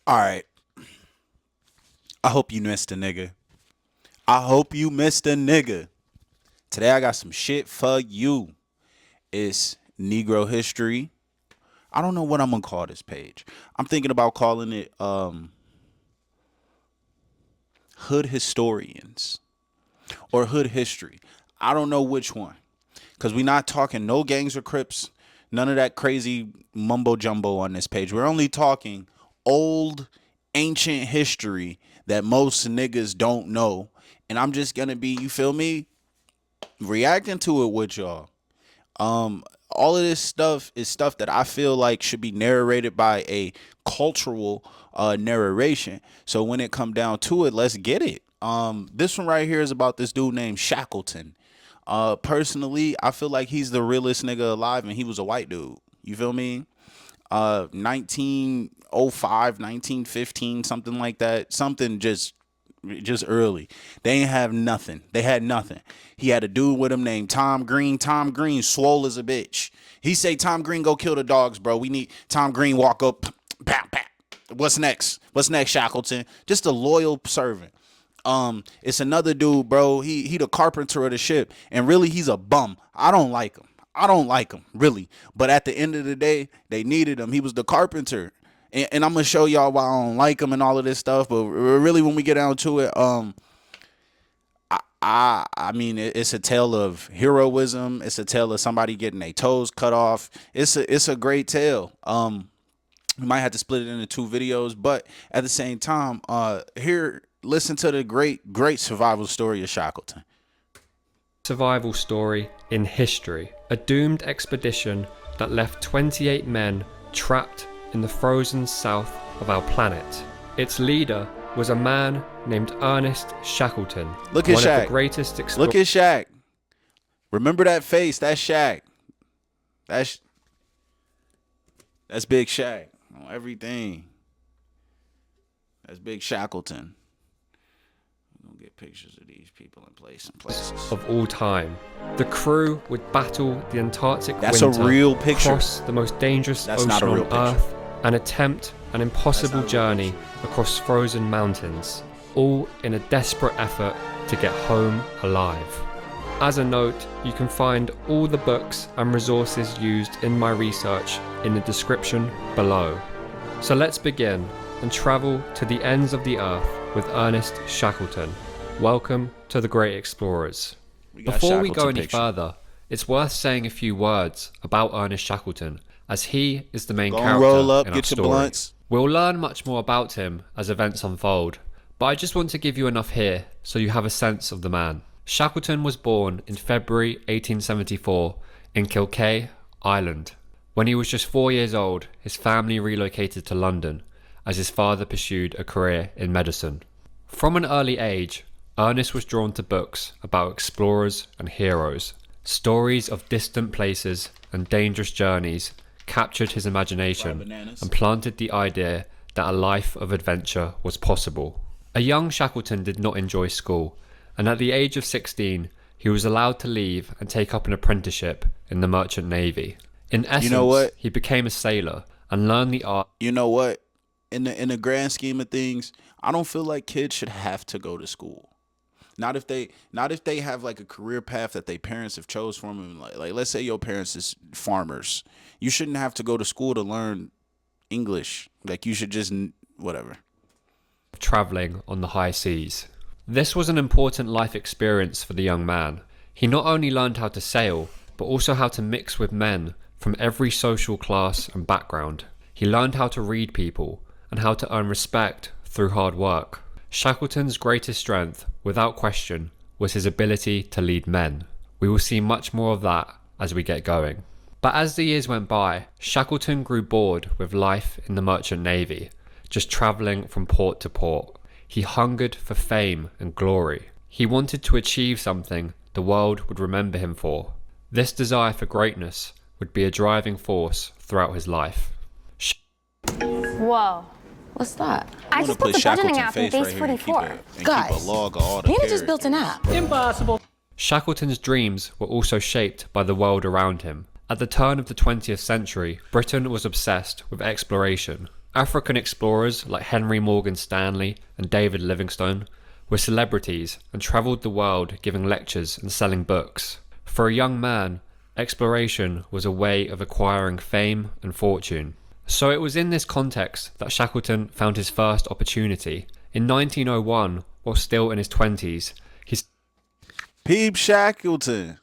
All right. I hope you missed a nigga. I hope you missed a nigga. Today I got some shit for you. It's Negro history. I don't know what I'm gonna call this page. I'm thinking about calling it Hood Historians or Hood History. I don't know which one. Cause we not talking no gangs or crips, none of that crazy mumbo jumbo on this page. We're only talking old ancient history that most niggas don't know. And I'm just gonna be, you feel me, reacting to it with y'all. All of this stuff is stuff that I feel like should be narrated by a cultural narration. So when it come down to it, let's get it. This one right here is about this dude named Shackleton. Personally, I feel like he's the realest nigga alive, and he was a white dude. You feel me? 1905, 1915, something like that. Something just early. They ain't have nothing. They had nothing. He had a dude with him named Tom Green. Tom Green swole as a bitch. He say, Tom Green, go kill the dogs, bro. We need Tom Green walk up. Pat, pat. What's next? What's next, Shackleton? Just a loyal servant. It's another dude, bro. He the carpenter of the ship, and really he's a bum. I don't like him, really. But at the end of the day, they needed him. He was the carpenter. And I'm gonna show y'all why I don't like him and all of this stuff. But really, when we get down to it, I mean, it's a tale of heroism. It's a tale of somebody getting their toes cut off. It's a great tale. We might have to split it into two videos, but at the same time, listen to the great survival story of Shackleton. Survival story in history. A doomed expedition that left 28 men trapped in the frozen south of our planet. Its leader was a man named Ernest Shackleton. Look at one Shaq. of the greatest explorers. Look at Shaq. Remember that face? That's Shaq. That's Big Shaq on everything. That's Big Shackleton. We're gonna get pictures of these people in places of all time. The crew would battle the Antarctic That's winter, a real picture. cross the most dangerous That's ocean not a real on picture. Earth, and attempt an impossible journey across frozen mountains, all in a desperate effort to get home alive. As a note, you can find all the books and resources used in my research in the description below. So let's begin and travel to the ends of the earth with Ernest Shackleton. Welcome to the Great Explorers. Before we go any further, it's worth saying a few words about Ernest Shackleton, as he is the main character roll up, in our get your story. blunts. We'll learn much more about him as events unfold, but I just want to give you enough here so you have a sense of the man. Shackleton was born in February 1874 in Kilkea, Ireland. When he was just 4 years old, his family relocated to London as his father pursued a career in medicine. From an early age, Ernest was drawn to books about explorers and heroes. Stories of distant places and dangerous journeys captured his imagination and planted the idea that a life of adventure was possible. A young Shackleton did not enjoy school, and at the age of 16, he was allowed to leave and take up an apprenticeship in the Merchant Navy. In essence, he became a sailor and learned the art. You know what? In the grand scheme of things, I don't feel like kids should have to go to school. Not if they have like a career path that their parents have chose for them. Like let's say your parents is farmers. You shouldn't have to go to school to learn English. Like you should just whatever. Traveling on the high seas. This was an important life experience for the young man. He not only learned how to sail, but also how to mix with men from every social class and background. He learned how to read people and how to earn respect through hard work. Shackleton's greatest strength, without question, was his ability to lead men. We will see much more of that as we get going. But as the years went by, Shackleton grew bored with life in the Merchant Navy, just travelling from port to port. He hungered for fame and glory. He wanted to achieve something the world would remember him for. This desire for greatness would be a driving force throughout his life. Whoa. What's that? I just built a budgeting app in base 44. Guys, Nina just built an app. Impossible. Shackleton's dreams were also shaped by the world around him. At the turn of the 20th century, Britain was obsessed with exploration. African explorers like Henry Morgan Stanley and David Livingstone were celebrities and travelled the world giving lectures and selling books. For a young man, exploration was a way of acquiring fame and fortune. So it was in this context that Shackleton found his first opportunity. In 1901, while still in his 20s, he... Peep Shackleton.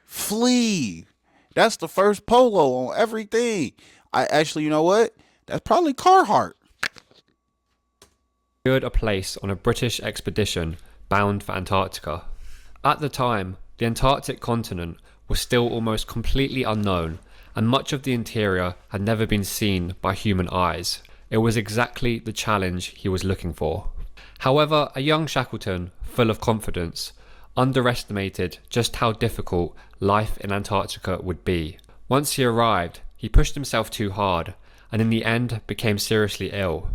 Flee. That's the first polo on everything. I actually, you know what? That's probably Carhartt. secured a place on a British expedition bound for Antarctica. At the time, the Antarctic continent was still almost completely unknown, and much of the interior had never been seen by human eyes. It was exactly the challenge he was looking for. However, a young Shackleton, full of confidence, underestimated just how difficult life in Antarctica would be. Once he arrived, he pushed himself too hard, and in the end became seriously ill.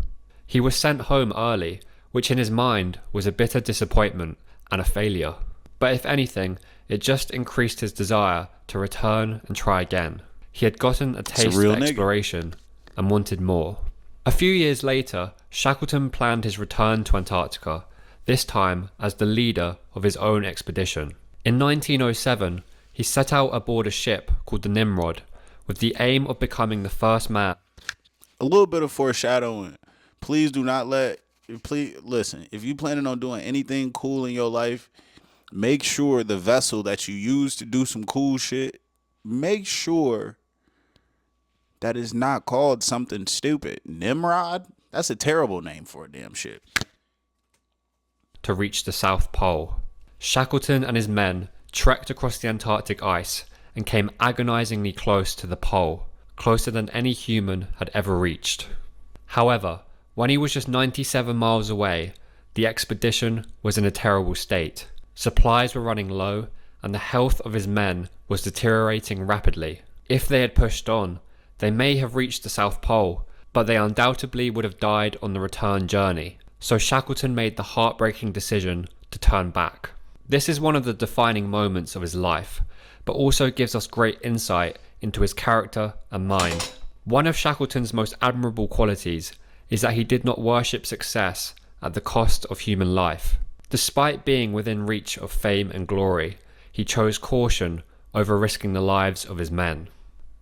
He was sent home early, which in his mind was a bitter disappointment and a failure. But if anything, it just increased his desire to return and try again. He had gotten a taste of exploration and wanted more. A few years later, Shackleton planned his return to Antarctica, this time as the leader of his own expedition. In 1907, he set out aboard a ship called the Nimrod, with the aim of becoming the first man. A little bit of foreshadowing. Please do not please listen, if you planning on doing anything cool in your life, make sure the vessel that you use to do some cool shit, make sure that is not called something stupid. Nimrod? That's a terrible name for a damn ship. To reach the South Pole. Shackleton and his men trekked across the Antarctic ice and came agonizingly close to the pole, closer than any human had ever reached. However, when he was just 97 miles away, the expedition was in a terrible state. Supplies were running low, and the health of his men was deteriorating rapidly. If they had pushed on, they may have reached the South Pole, but they undoubtedly would have died on the return journey. So Shackleton made the heartbreaking decision to turn back. This is one of the defining moments of his life, but also gives us great insight into his character and mind. One of Shackleton's most admirable qualities is that he did not worship success at the cost of human life. Despite being within reach of fame and glory, he chose caution over risking the lives of his men.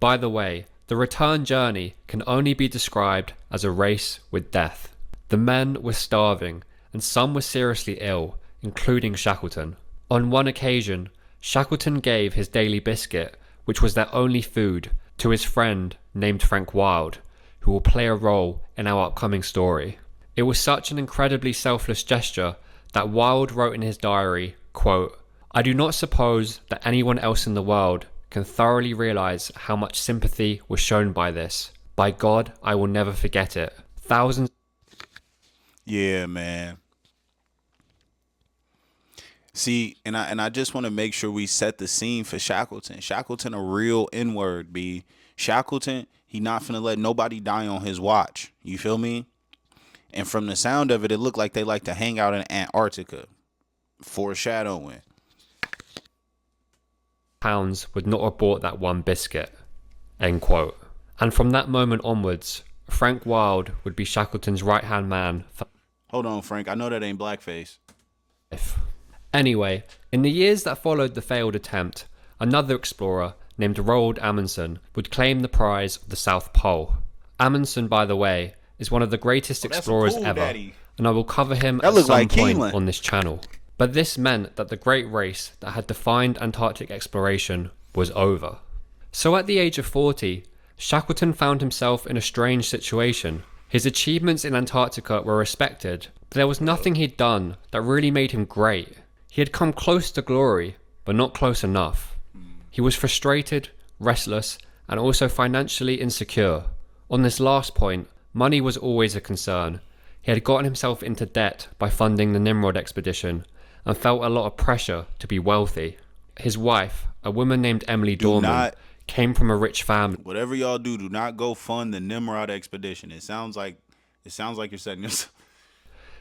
By the way, the return journey can only be described as a race with death. The men were starving, and some were seriously ill, including Shackleton. On one occasion, Shackleton gave his daily biscuit, which was their only food, to his friend named Frank Wilde, who will play a role in our upcoming story. It was such an incredibly selfless gesture that Wilde wrote in his diary, quote, "I do not suppose that anyone else in the world can thoroughly realize how much sympathy was shown by this. By God, I will never forget it. Thousands..." Yeah, man. See, and I just want to make sure we set the scene for Shackleton. Shackleton a real N-word, B. Shackleton, he not finna let nobody die on his watch. You feel me? And from the sound of it, it looked like they like to hang out in Antarctica. Foreshadowing. Pounds would not have bought that one biscuit. End quote. And from that moment onwards, Frank Wilde would be Shackleton's right-hand man for... Hold on, Frank. I know that ain't blackface. Anyway, in the years that followed the failed attempt, another explorer named Roald Amundsen would claim the prize of the South Pole. Amundsen, by the way, is one of the greatest explorers ever, daddy. And I will cover him at some point on this channel. But this meant that the great race that had defined Antarctic exploration was over. So at the age of 40, Shackleton found himself in a strange situation. His achievements in Antarctica were respected, but there was nothing he'd done that really made him great. He had come close to glory, but not close enough. He was frustrated, restless, and also financially insecure. On this last point, money was always a concern. He had gotten himself into debt by funding the Nimrod expedition and felt a lot of pressure to be wealthy. His wife, a woman named Emily Dorman, came from a rich family. Whatever y'all do not go fund the Nimrod expedition. It sounds like you're setting yourself.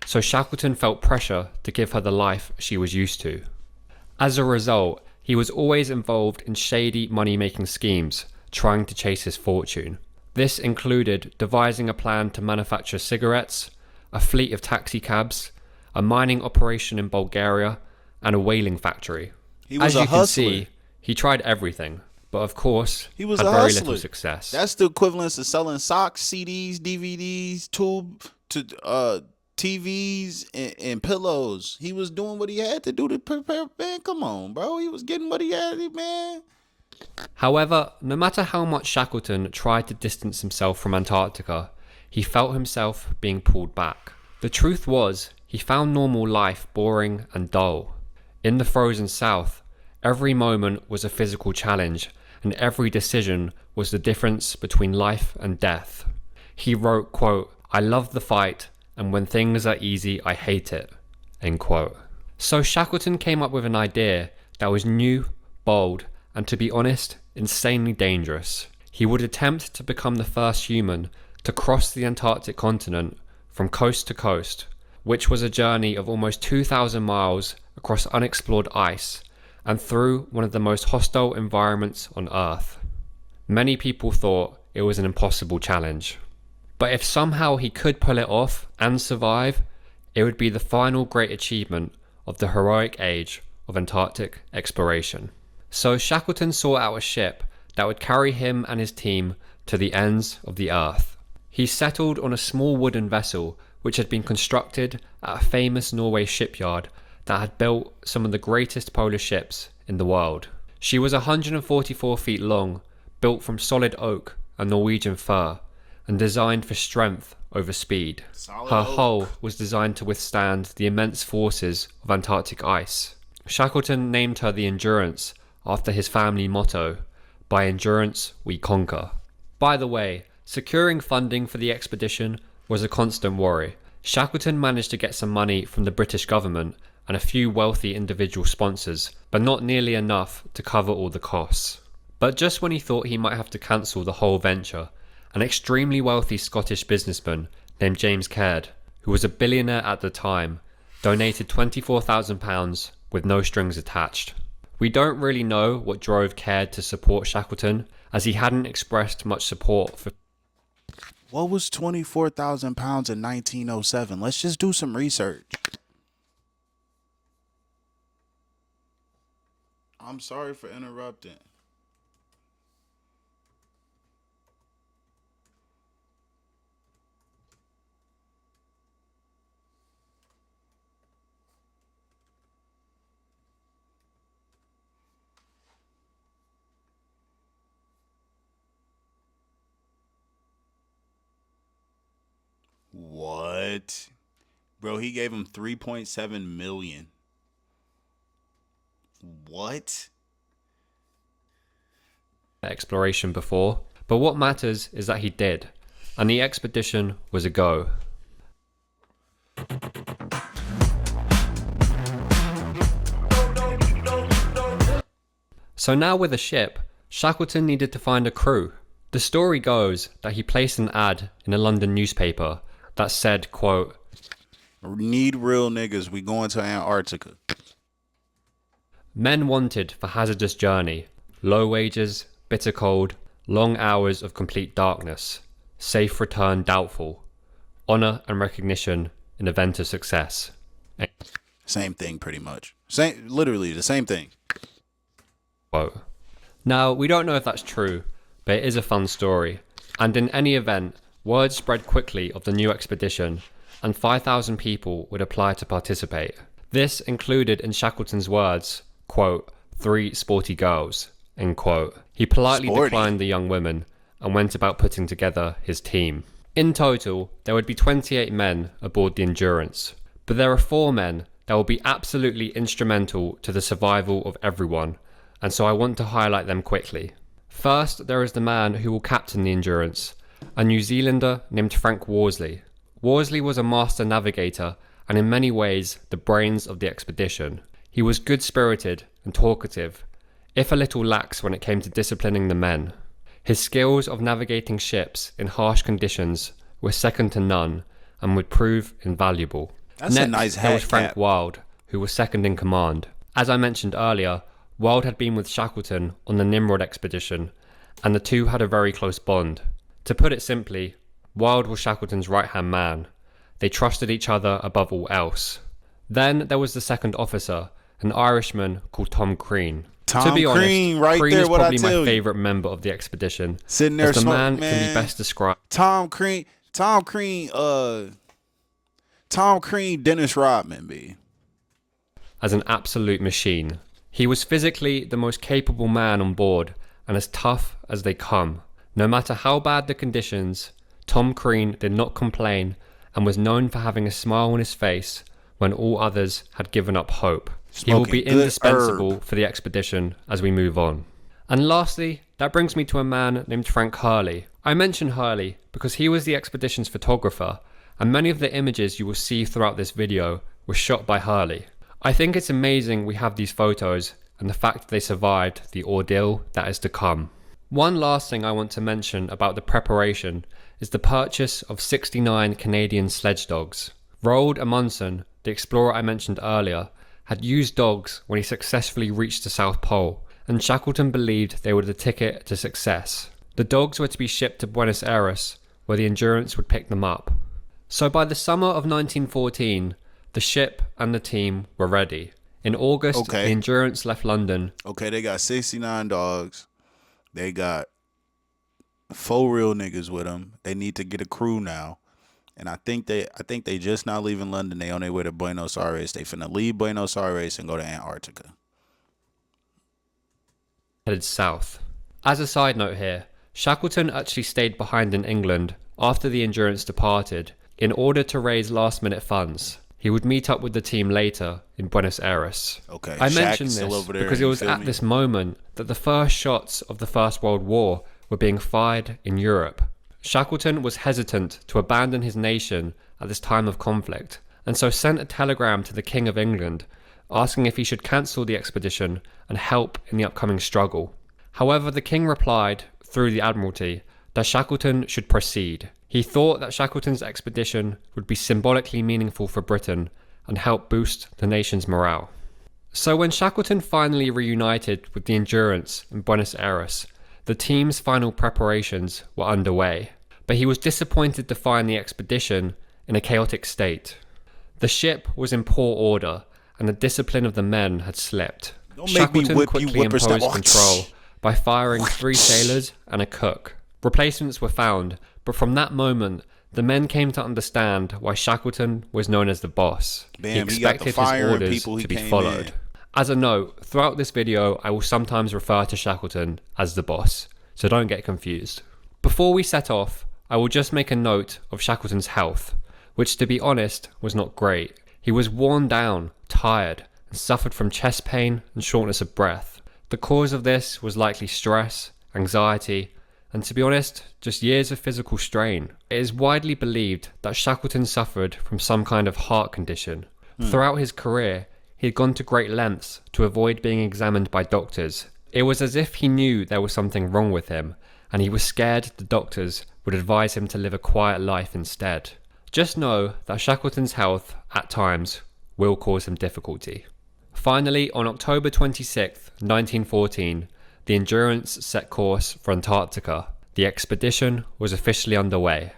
So Shackleton felt pressure to give her the life she was used to. As a result, he was always involved in shady money-making schemes, trying to chase his fortune. This included devising a plan to manufacture cigarettes, a fleet of taxi cabs, a mining operation in Bulgaria, and a whaling factory. He was As you a can hustler. see, he tried everything, but of course, He was had a very hustler. little success. That's the equivalence of selling socks, CDs, DVDs, TVs, and pillows. He was doing what he had to do to prepare. Man, come on, bro. He was getting what he had, man. However, no matter how much Shackleton tried to distance himself from Antarctica, he felt himself being pulled back. The truth was, he found normal life boring and dull. In the frozen south, every moment was a physical challenge, and every decision was the difference between life and death. He wrote, quote, "I love the fight, and when things are easy, I hate it," end quote. So Shackleton came up with an idea that was new, bold, and to be honest, insanely dangerous. He would attempt to become the first human to cross the Antarctic continent from coast to coast, which was a journey of almost 2,000 miles across unexplored ice and through one of the most hostile environments on Earth. Many people thought it was an impossible challenge. But if somehow he could pull it off and survive, it would be the final great achievement of the heroic age of Antarctic exploration. So Shackleton sought out a ship that would carry him and his team to the ends of the Earth. He settled on a small wooden vessel which had been constructed at a famous Norway shipyard that had built some of the greatest polar ships in the world. She was 144 feet long, built from solid oak and Norwegian fir, and designed for strength over speed. Her hull was designed to withstand the immense forces of Antarctic ice. Shackleton named her the Endurance after his family motto, "By endurance we conquer." By the way, securing funding for the expedition was a constant worry. Shackleton managed to get some money from the British government and a few wealthy individual sponsors, but not nearly enough to cover all the costs. But just when he thought he might have to cancel the whole venture, an extremely wealthy Scottish businessman named James Caird, who was a billionaire at the time, donated £24,000 with no strings attached. We don't really know what drove Caird to support Shackleton, as he hadn't expressed much support for... What was 24,000 pounds in 1907? Let's just do some research. I'm sorry for interrupting. What? Bro, he gave him 3.7 million. What? exploration before, but what matters is that he did, and the expedition was a go. So now with a ship, Shackleton needed to find a crew. The story goes that he placed an ad in a London newspaper that said, quote, "Need real niggas, we going to Antarctica." Men wanted for hazardous journey, low wages, bitter cold, long hours of complete darkness, safe return doubtful, honour and recognition in event of success. Same thing pretty much. Literally the same thing. Quote. Now, we don't know if that's true, but it is a fun story, and in any event, word spread quickly of the new expedition, and 5,000 people would apply to participate. This included, in Shackleton's words, quote, 3 sporty girls, end quote. He politely declined the young women and went about putting together his team. In total, there would be 28 men aboard the Endurance, but there are 4 men that will be absolutely instrumental to the survival of everyone, and so I want to highlight them quickly. First, there is the man who will captain the Endurance, a New Zealander named Frank Worsley. Worsley was a master navigator and in many ways the brains of the expedition. He was good-spirited and talkative, if a little lax when it came to disciplining the men. His skills of navigating ships in harsh conditions were second to none and would prove invaluable. That's Next, a nice hat there was Frank cap. Wild, who was second in command. As I mentioned earlier, Wild had been with Shackleton on the Nimrod expedition, and the two had a very close bond. To put it simply, Wild was Shackleton's right-hand man. They trusted each other above all else. Then there was the second officer, an Irishman called Tom Crean. To be honest, Crean is probably my favourite member of the expedition. Sitting there as the smoking, man can be best described. Tom Crean, Dennis Rodman, B. As an absolute machine. He was physically the most capable man on board and as tough as they come. No matter how bad the conditions, Tom Crean did not complain and was known for having a smile on his face when all others had given up hope. He will be indispensable for the expedition as we move on. And lastly, that brings me to a man named Frank Hurley. I mention Hurley because he was the expedition's photographer, and many of the images you will see throughout this video were shot by Hurley. I think it's amazing we have these photos and the fact they survived the ordeal that is to come. One last thing I want to mention about the preparation is the purchase of 69 Canadian sledge dogs. Roald Amundsen, the explorer I mentioned earlier, had used dogs when he successfully reached the South Pole, and Shackleton believed they were the ticket to success. The dogs were to be shipped to Buenos Aires, where the Endurance would pick them up. So by the summer of 1914, the ship and the team were ready. In August, the Endurance left London. Okay, they got 69 dogs. They got 4 real niggas with them. They need to get a crew now. And I think they just now leaving London. They on their way to Buenos Aires. They finna leave Buenos Aires and go to Antarctica. Headed south. As a side note here, Shackleton actually stayed behind in England after the Endurance departed in order to raise last-minute funds. He would meet up with the team later in Buenos Aires. Okay, I mention this because it was at this moment that the first shots of the First World War were being fired in Europe. Shackleton was hesitant to abandon his nation at this time of conflict, and so sent a telegram to the King of England asking if he should cancel the expedition and help in the upcoming struggle. However, the King replied, through the Admiralty, that Shackleton should proceed. He thought that Shackleton's expedition would be symbolically meaningful for Britain and help boost the nation's morale. So when Shackleton finally reunited with the Endurance in Buenos Aires, the team's final preparations were underway, but he was disappointed to find the expedition in a chaotic state. The ship was in poor order, and the discipline of the men had slipped. Shackleton quickly imposed control by firing 3 sailors and a cook. Replacements were found, but from that moment, the men came to understand why Shackleton was known as the boss. He expected his orders to be followed. As a note, throughout this video, I will sometimes refer to Shackleton as the boss, so don't get confused. Before we set off, I will just make a note of Shackleton's health, which to be honest was not great. He was worn down, tired, and suffered from chest pain and shortness of breath. The cause of this was likely stress, anxiety, and to be honest, just years of physical strain. It is widely believed that Shackleton suffered from some kind of heart condition. Throughout his career, he had gone to great lengths to avoid being examined by doctors. It was as if he knew there was something wrong with him, and he was scared the doctors would advise him to live a quiet life instead. Just know that Shackleton's health, at times, will cause him difficulty. Finally, on October 26, 1914, the Endurance set course for Antarctica. The expedition was officially underway.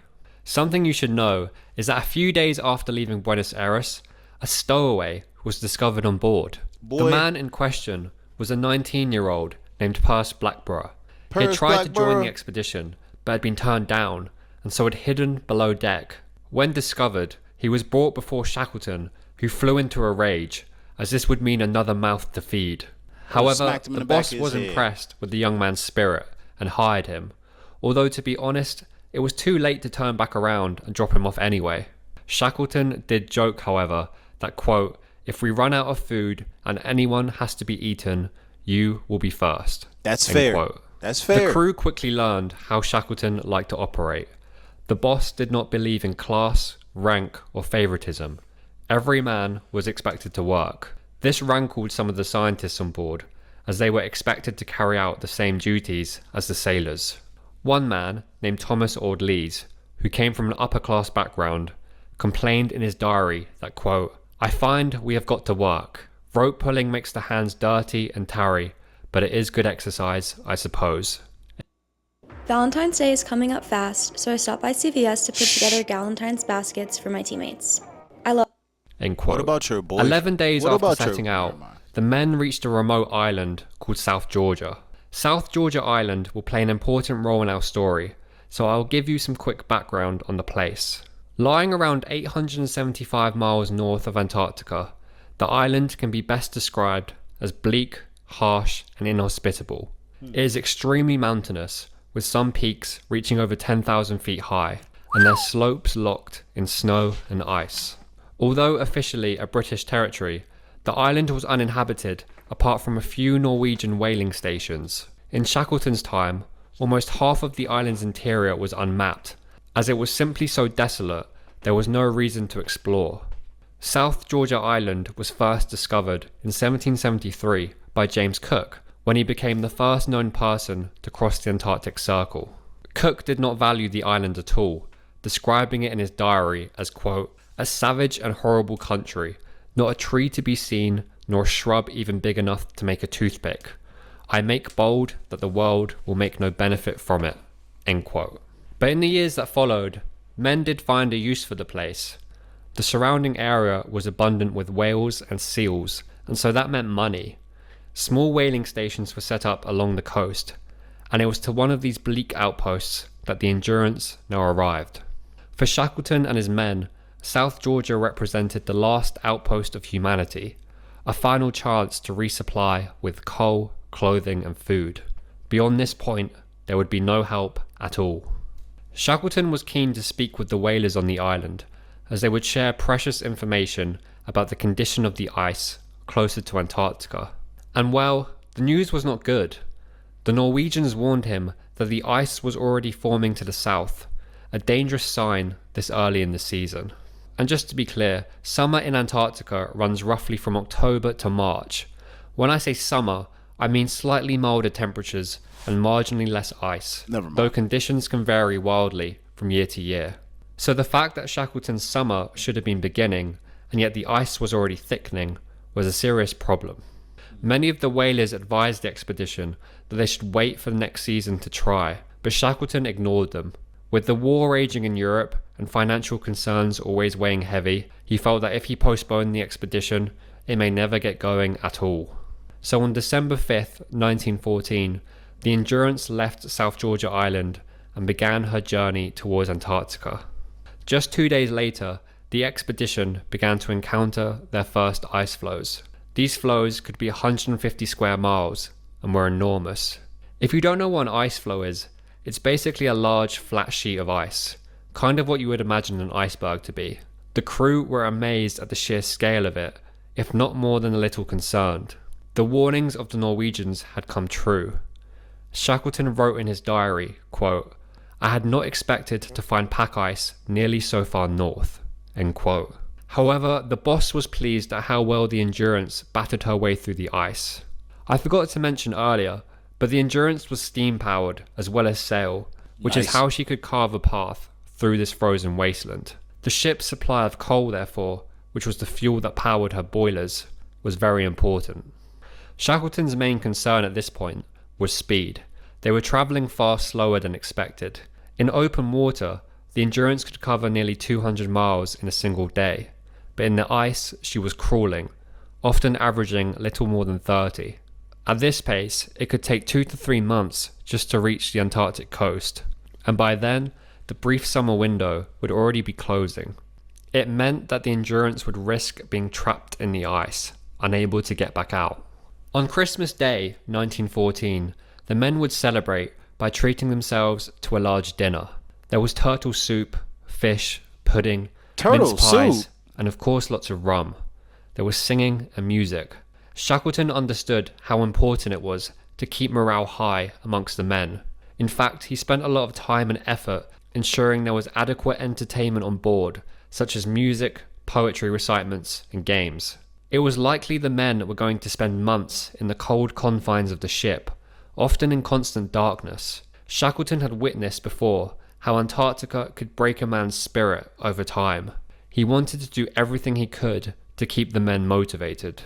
Something you should know is that a few days after leaving Buenos Aires, a stowaway was discovered on board. The man in question was a 19-year-old named Perce Blackborough. He had tried to join the expedition, but had been turned down, and so had hidden below deck. When discovered, he was brought before Shackleton, who flew into a rage, as this would mean another mouth to feed. However, the boss was impressed with the young man's spirit and hired him, although to be honest, it was too late to turn back around and drop him off anyway. Shackleton did joke, however, that, quote, "If we run out of food and anyone has to be eaten, you will be first." That's fair. Quote. That's fair. The crew quickly learned how Shackleton liked to operate. The boss did not believe in class, rank, or favoritism. Every man was expected to work. This rankled some of the scientists on board, as they were expected to carry out the same duties as the sailors. One man, named Thomas Ord-Lees, who came from an upper-class background, complained in his diary that, quote, "I find we have got to work. Rope pulling makes the hands dirty and tarry, but it is good exercise, I suppose." Valentine's Day is coming up fast, so I stopped by CVS to put together Galentine's baskets for my teammates. I love. End quote. What about your boyfriend? 11 days What after about setting out, the men reached a remote island called South Georgia. South Georgia Island will play an important role in our story, so I'll give you some quick background on the place. Lying around 875 miles north of Antarctica, the island can be best described as bleak, harsh, and inhospitable. It is extremely mountainous, with some peaks reaching over 10,000 feet high, and their slopes locked in snow and ice. Although officially a British territory, the island was uninhabited apart from a few Norwegian whaling stations. In Shackleton's time, almost half of the island's interior was unmapped, as it was simply so desolate there was no reason to explore. South Georgia Island was first discovered in 1773 by James Cook, when he became the first known person to cross the Antarctic Circle. Cook did not value the island at all, describing it in his diary as, quote, a savage and horrible country, not a tree to be seen, nor a shrub even big enough to make a toothpick. I make bold that the world will make no benefit from it, end quote. But in the years that followed, men did find a use for the place. The surrounding area was abundant with whales and seals, and so that meant money. Small whaling stations were set up along the coast, and it was to one of these bleak outposts that the Endurance now arrived. For Shackleton and his men, South Georgia represented the last outpost of humanity, a final chance to resupply with coal, clothing, and food. Beyond this point, there would be no help at all. Shackleton was keen to speak with the whalers on the island, as they would share precious information about the condition of the ice closer to Antarctica. And well, the news was not good. The Norwegians warned him that the ice was already forming to the south, a dangerous sign this early in the season. And just to be clear, summer in Antarctica runs roughly from October to March. When I say summer, I mean slightly milder temperatures and marginally less ice, though conditions can vary wildly from year to year. So the fact that Shackleton's summer should have been beginning, and yet the ice was already thickening, was a serious problem. Many of the whalers advised the expedition that they should wait for the next season to try, but Shackleton ignored them. With the war raging in Europe and financial concerns always weighing heavy, he felt that if he postponed the expedition, it may never get going at all. So on December 5th, 1914, the Endurance left South Georgia Island and began her journey towards Antarctica. Just 2 days later, the expedition began to encounter their first ice floes. These floes could be 150 square miles and were enormous. If you don't know what an ice floe is, it's basically a large flat sheet of ice, kind of what you would imagine an iceberg to be. The crew were amazed at the sheer scale of it, if not more than a little concerned. The warnings of the Norwegians had come true. Shackleton wrote in his diary, quote, I had not expected to find pack ice nearly so far north, end quote. However, the boss was pleased at how well the Endurance battered her way through the ice. I forgot to mention earlier, but the Endurance was steam-powered as well as sail, which is how she could carve a path through this frozen wasteland. The ship's supply of coal, therefore, which was the fuel that powered her boilers, was very important. Shackleton's main concern at this point was speed. They were travelling far slower than expected. In open water, the Endurance could cover nearly 200 miles in a single day, but in the ice she was crawling, often averaging little more than 30. At this pace, it could take 2 to 3 months just to reach the Antarctic coast, and by then, the brief summer window would already be closing. It meant that the Endurance would risk being trapped in the ice, unable to get back out. On Christmas Day, 1914, the men would celebrate by treating themselves to a large dinner. There was turtle soup, fish, pudding, mince pies, and of course lots of rum. There was singing and music. Shackleton understood how important it was to keep morale high amongst the men. In fact, he spent a lot of time and effort ensuring there was adequate entertainment on board, such as music, poetry recitments, and games. It was likely the men were going to spend months in the cold confines of the ship, often in constant darkness. Shackleton had witnessed before how Antarctica could break a man's spirit over time. He wanted to do everything he could to keep the men motivated.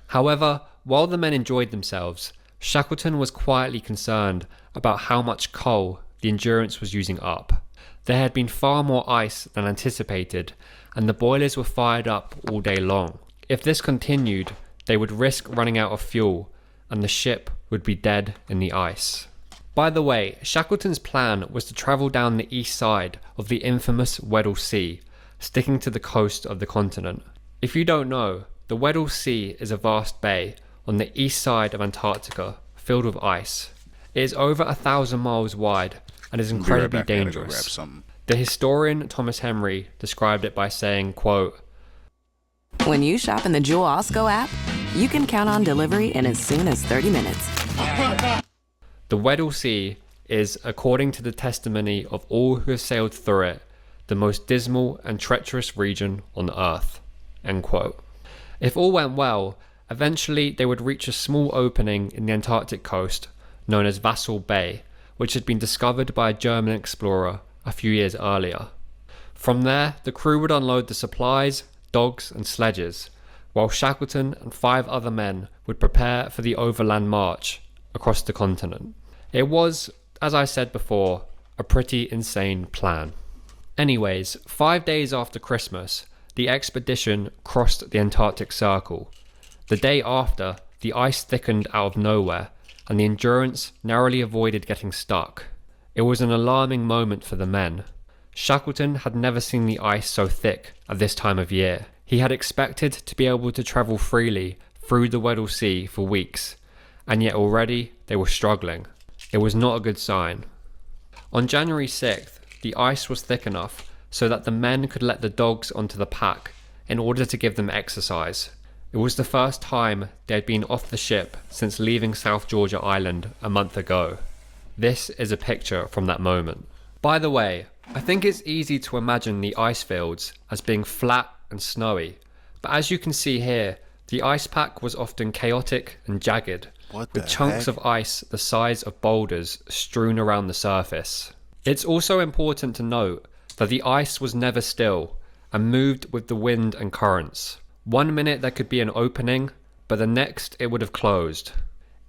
However, while the men enjoyed themselves, Shackleton was quietly concerned about how much coal the Endurance was using up. There had been far more ice than anticipated, and the boilers were fired up all day long. If this continued, they would risk running out of fuel, and the ship would be dead in the ice. By the way, Shackleton's plan was to travel down the east side of the infamous Weddell Sea, sticking to the coast of the continent. If you don't know, the Weddell Sea is a vast bay on the east side of Antarctica, filled with ice. It is over 1,000 miles wide and is incredibly dangerous. The historian Thomas Henry described it by saying, quote, "When you shop in the Jewel Osco app, you can count on delivery in as soon as 30 minutes. The Weddell Sea is, according to the testimony of all who have sailed through it, the most dismal and treacherous region on Earth." End quote. If all went well, eventually they would reach a small opening in the Antarctic coast known as Vassal Bay, which had been discovered by a German explorer a few years earlier. From there, the crew would unload the supplies, dogs and sledges, while Shackleton and 5 other men would prepare for the overland march across the continent. It was, as I said before, a pretty insane plan. Anyways, 5 days after Christmas, the expedition crossed the Antarctic Circle. The day after, the ice thickened out of nowhere, and the Endurance narrowly avoided getting stuck. It was an alarming moment for the men. Shackleton had never seen the ice so thick at this time of year. He had expected to be able to travel freely through the Weddell Sea for weeks, and yet already they were struggling. It was not a good sign. On January 6th, the ice was thick enough so that the men could let the dogs onto the pack in order to give them exercise. It was the first time they had been off the ship since leaving South Georgia Island a month ago. This is a picture from that moment. By the way, I think it's easy to imagine the ice fields as being flat and snowy, but as you can see here, the ice pack was often chaotic and jagged, with chunks of ice the size of boulders strewn around the surface. It's also important to note that the ice was never still and moved with the wind and currents. 1 minute there could be an opening, but the next it would have closed.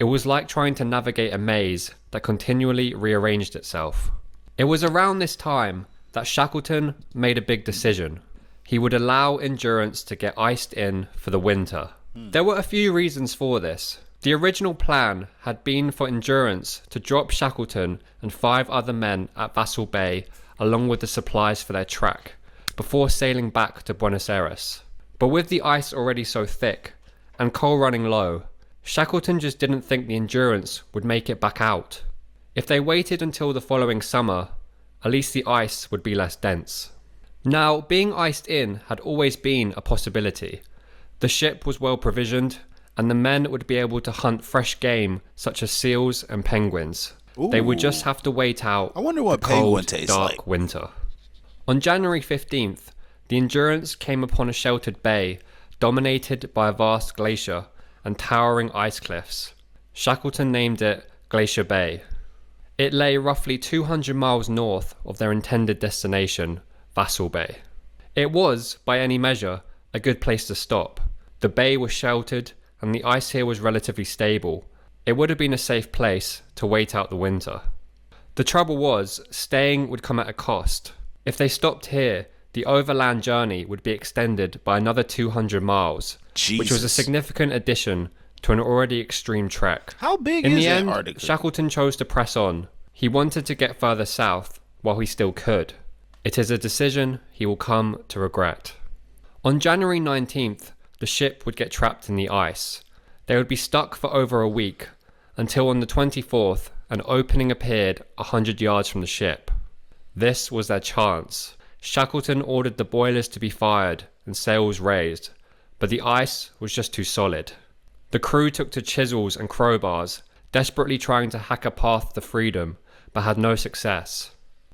It was like trying to navigate a maze that continually rearranged itself. It was around this time that Shackleton made a big decision. He would allow Endurance to get iced in for the winter. There were a few reasons for this. The original plan had been for Endurance to drop Shackleton and 5 other men at Vassal Bay along with the supplies for their trek, before sailing back to Buenos Aires. But with the ice already so thick, and coal running low, Shackleton just didn't think the Endurance would make it back out. If they waited until the following summer, at least the ice would be less dense. Now, being iced in had always been a possibility. The ship was well provisioned, and the men would be able to hunt fresh game such as seals and penguins. Ooh. They would just have to wait out I wonder what the penguin cold, tastes dark like. winter. On January 15th, the Endurance came upon a sheltered bay dominated by a vast glacier and towering ice cliffs. Shackleton named it Glacier Bay. It lay roughly 200 miles north of their intended destination, Vassal Bay. It was, by any measure, a good place to stop. The bay was sheltered and the ice here was relatively stable. It would have been a safe place to wait out the winter. The trouble was, staying would come at a cost. If they stopped here, the overland journey would be extended by another 200 miles, which was a significant addition to an already extreme trek. How big In is the end, Antarctica? Shackleton chose to press on. He wanted to get further south while he still could. It is a decision he will come to regret. On January 19th, the ship would get trapped in the ice. They would be stuck for over a week, until on the 24th, an opening appeared 100 yards from the ship. This was their chance. Shackleton ordered the boilers to be fired and sails raised, but the ice was just too solid. The crew took to chisels and crowbars, desperately trying to hack a path to freedom, but had no success.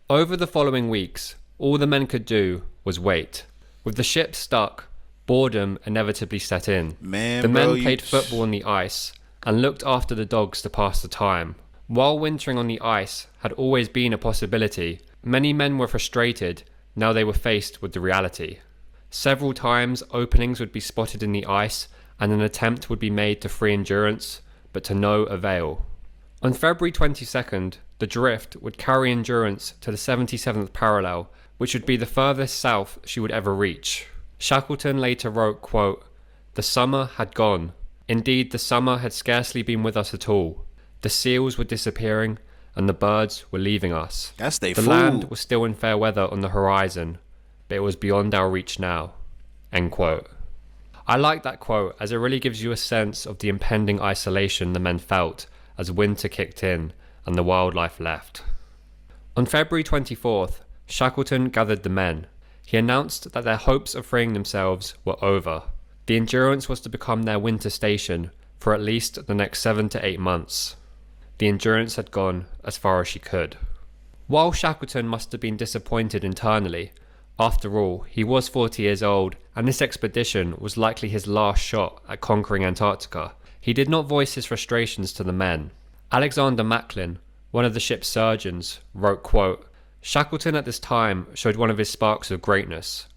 Over the following weeks, all the men could do was wait. With the ship stuck, boredom inevitably set in. The men played football on the ice and looked after the dogs to pass the time. While wintering on the ice had always been a possibility, many men were frustrated now they were faced with the reality. Several times openings would be spotted in the ice and an attempt would be made to free Endurance, but to no avail. On February 22nd, the drift would carry Endurance to the 77th parallel, which would be the furthest south she would ever reach. Shackleton later wrote, quote, "The summer had gone. Indeed, the summer had scarcely been with us at all. The seals were disappearing, and the birds were leaving us. That's they The fool. land was still in fair weather on the horizon, but it was beyond our reach now." End quote. I like that quote as it really gives you a sense of the impending isolation the men felt as winter kicked in and the wildlife left. On February 24th, Shackleton gathered the men. He announced that their hopes of freeing themselves were over. The Endurance was to become their winter station for at least the next 7 to 8 months. The Endurance had gone as far as she could. While Shackleton must have been disappointed internally, after all, he was 40 years old, and this expedition was likely his last shot at conquering Antarctica, he did not voice his frustrations to the men. Alexander Macklin, one of the ship's surgeons, wrote, quote, "Shackleton at this time showed one of his sparks of greatness.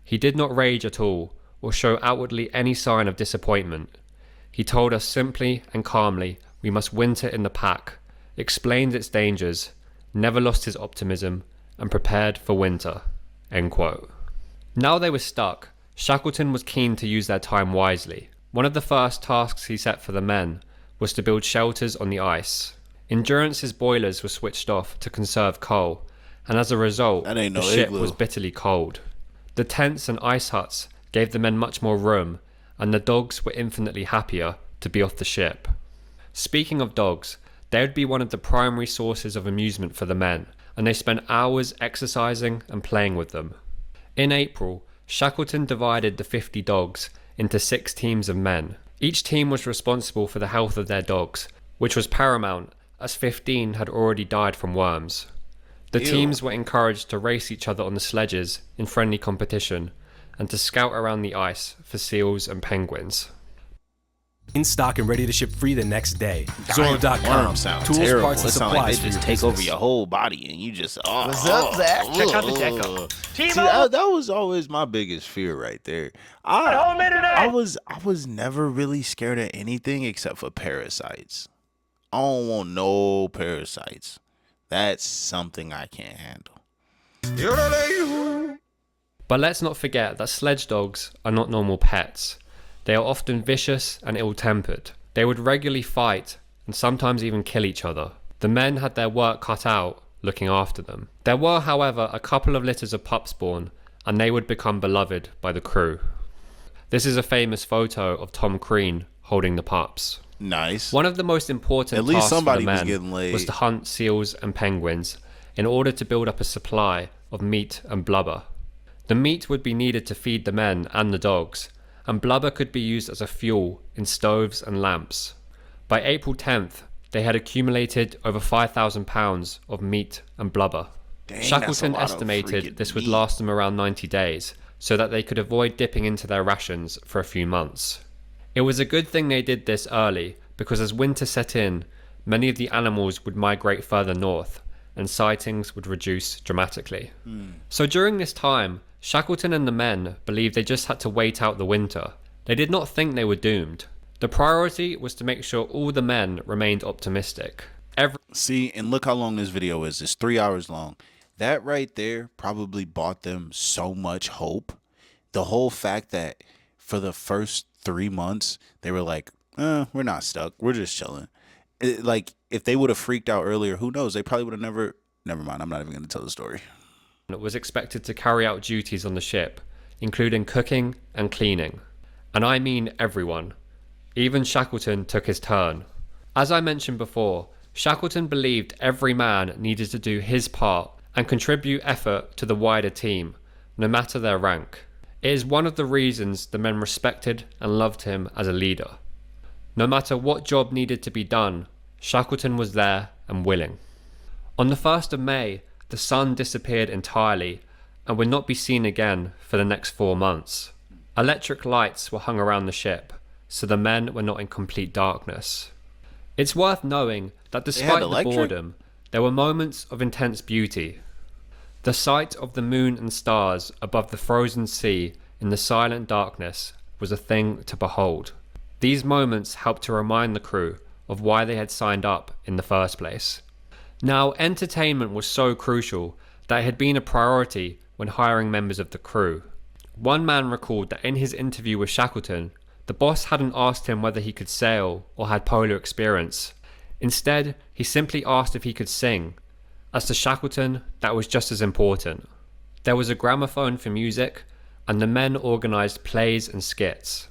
He did not rage at all, or show outwardly any sign of disappointment. He told us simply and calmly we must winter in the pack, explained its dangers, never lost his optimism, and prepared for winter." End quote. Now they were stuck, Shackleton was keen to use their time wisely. One of the first tasks he set for the men was to build shelters on the ice. Endurance's boilers were switched off to conserve coal, and as a result, the ship was bitterly cold. The tents and ice huts gave the men much more room, and the dogs were infinitely happier to be off the ship. Speaking of dogs, they would be one of the primary sources of amusement for the men, and they spent hours exercising and playing with them. In April, Shackleton divided the 50 dogs into 6 teams of men. Each team was responsible for the health of their dogs, which was paramount as 15 had already died from worms. The teams were encouraged to race each other on the sledges in friendly competition and to scout around the ice for seals and penguins. In stock and ready to ship free the next day. Zorro.com. Tools, terrible. parts, and It sound like supplies they just for take your over your whole body and you just What's up, Zach? Check out the deco. See, that was always my biggest fear right there. I was never really scared of anything except for parasites. I don't want no parasites. That's something I can't handle. But let's not forget that sledge dogs are not normal pets. They are often vicious and ill-tempered. They would regularly fight and sometimes even kill each other. The men had their work cut out looking after them. There were, however, a couple of litters of pups born, and they would become beloved by the crew. This is a famous photo of Tom Crean holding the pups. Nice. One of the most important At least tasks somebody for the was men getting laid. was to hunt seals and penguins in order to build up a supply of meat and blubber. The meat would be needed to feed the men and the dogs, and blubber could be used as a fuel in stoves and lamps. By April 10th, they had accumulated over 5,000 pounds of meat and blubber. Dang, Shackleton that's a lot of estimated freaking this would meat. last them around 90 days, so that they could avoid dipping into their rations for a few months. It was a good thing they did this early, because as winter set in, many of the animals would migrate further north, and sightings would reduce dramatically. So during this time, Shackleton and the men believed they just had to wait out the winter. They did not think they were doomed. The priority was to make sure all the men remained optimistic. See, and look how long this video is. It's 3 hours long. That right there probably bought them so much hope. The whole fact that for the first 3 months, they were like, we're not stuck. We're just chilling. Like, if they would have freaked out earlier, who knows? They probably would have never mind. I'm not even going to tell the story. Was expected to carry out duties on the ship, including cooking and cleaning. And I mean everyone. Even Shackleton took his turn. As I mentioned before, Shackleton believed every man needed to do his part and contribute effort to the wider team, no matter their rank. It is one of the reasons the men respected and loved him as a leader. No matter what job needed to be done, Shackleton was there and willing. On the 1st of May, the sun disappeared entirely and would not be seen again for the next 4 months. Electric lights were hung around the ship, so the men were not in complete darkness. It's worth knowing that despite the boredom, there were moments of intense beauty. The sight of the moon and stars above the frozen sea in the silent darkness was a thing to behold. These moments helped to remind the crew of why they had signed up in the first place. Now, entertainment was so crucial that it had been a priority when hiring members of the crew. One man recalled that in his interview with Shackleton, the boss hadn't asked him whether he could sail or had polar experience. Instead, he simply asked if he could sing. As to Shackleton, that was just as important. There was a gramophone for music, and the men organised plays and skits.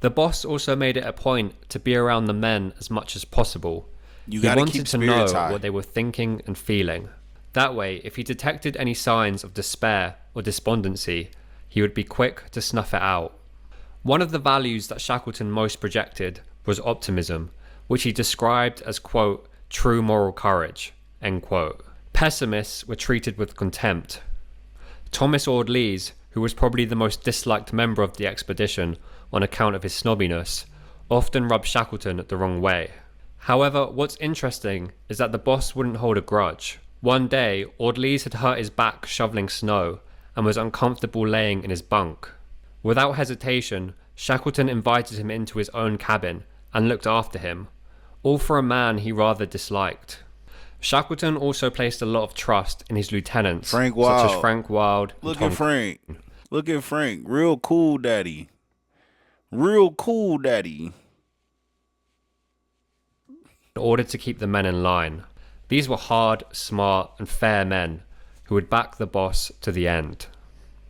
The boss also made it a point to be around the men as much as possible. He wanted to know what they were thinking and feeling. That way, if he detected any signs of despair or despondency, he would be quick to snuff it out. One of the values that Shackleton most projected was optimism, which he described as, quote, true moral courage, end quote. Pessimists were treated with contempt. Thomas Ord-Lees, who was probably the most disliked member of the expedition on account of his snobbiness, often rubbed Shackleton the wrong way. However, what's interesting is that the boss wouldn't hold a grudge. One day, Ord-Lees had hurt his back shoveling snow and was uncomfortable laying in his bunk. Without hesitation, Shackleton invited him into his own cabin and looked after him, all for a man he rather disliked. Shackleton also placed a lot of trust in his lieutenants, such as Frank Wild. Look at Frank. Look at Frank. Real cool daddy. Real cool daddy. In order to keep the men in line. These were hard, smart, and fair men who would back the boss to the end.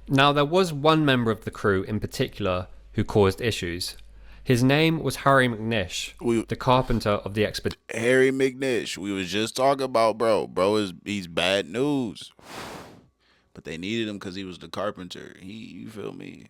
Now, there was one member of the crew in particular who caused issues. His name was Harry McNish, the carpenter of the expedition. Harry McNish, we was just talking about, bro. He's bad news. But they needed him because he was the carpenter. You feel me?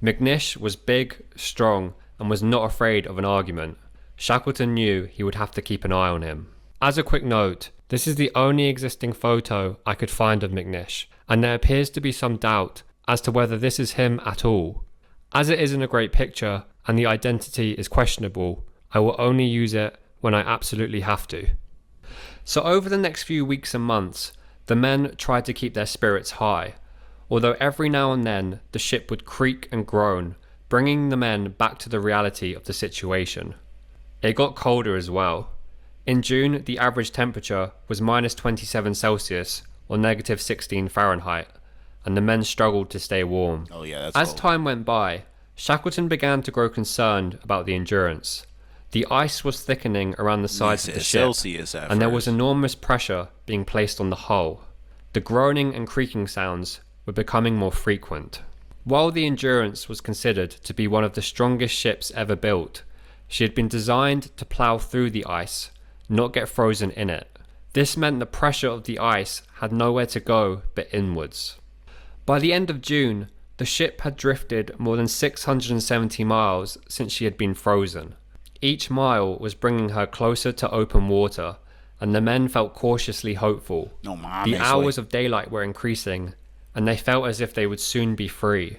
McNish was big, strong, and was not afraid of an argument. Shackleton knew he would have to keep an eye on him. As a quick note, this is the only existing photo I could find of McNish, and there appears to be some doubt as to whether this is him at all. As it isn't a great picture, and the identity is questionable, I will only use it when I absolutely have to. So over the next few weeks and months, the men tried to keep their spirits high, although every now and then the ship would creak and groan, bringing the men back to the reality of the situation. It got colder as well. In June, the average temperature was minus 27 Celsius or negative 16 Fahrenheit, and the men struggled to stay warm. Oh yeah, that's As cold. time went by, Shackleton began to grow concerned about the Endurance. The ice was thickening around the sides of the ship, and there was enormous pressure being placed on the hull. The groaning and creaking sounds were becoming more frequent. While the Endurance was considered to be one of the strongest ships ever built, she had been designed to plough through the ice, not get frozen in it. This meant the pressure of the ice had nowhere to go but inwards. By the end of June, the ship had drifted more than 670 miles since she had been frozen. Each mile was bringing her closer to open water, and the men felt cautiously hopeful. The hours of daylight were increasing, and they felt as if they would soon be free.